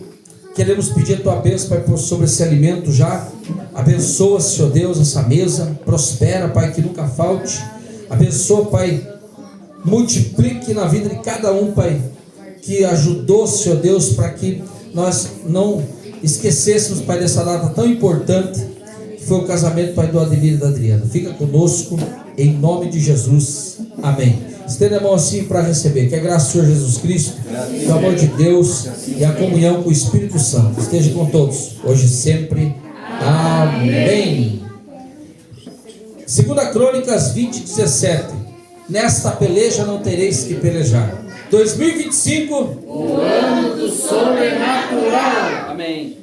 Queremos pedir a tua bênção, Pai, sobre esse alimento já. Abençoa, Senhor Deus, essa mesa. Prospera, Pai, que nunca falte. Abençoa, Pai, multiplique na vida de cada um, Pai, que ajudou, Senhor Deus, para que nós não esquecêssemos, Pai, dessa data tão importante, que foi o casamento, Pai, do Ademir e da Adriana. Fica conosco, em nome de Jesus. Amém. Estenda a mão assim para receber. Que a graça do Senhor Jesus Cristo, o amor de Deus e a comunhão com o Espírito Santo esteja com todos, hoje e sempre. Amém. 2 Crônicas 20:17. Nesta peleja não tereis que pelejar. 2025, o ano do sobrenatural. Amém.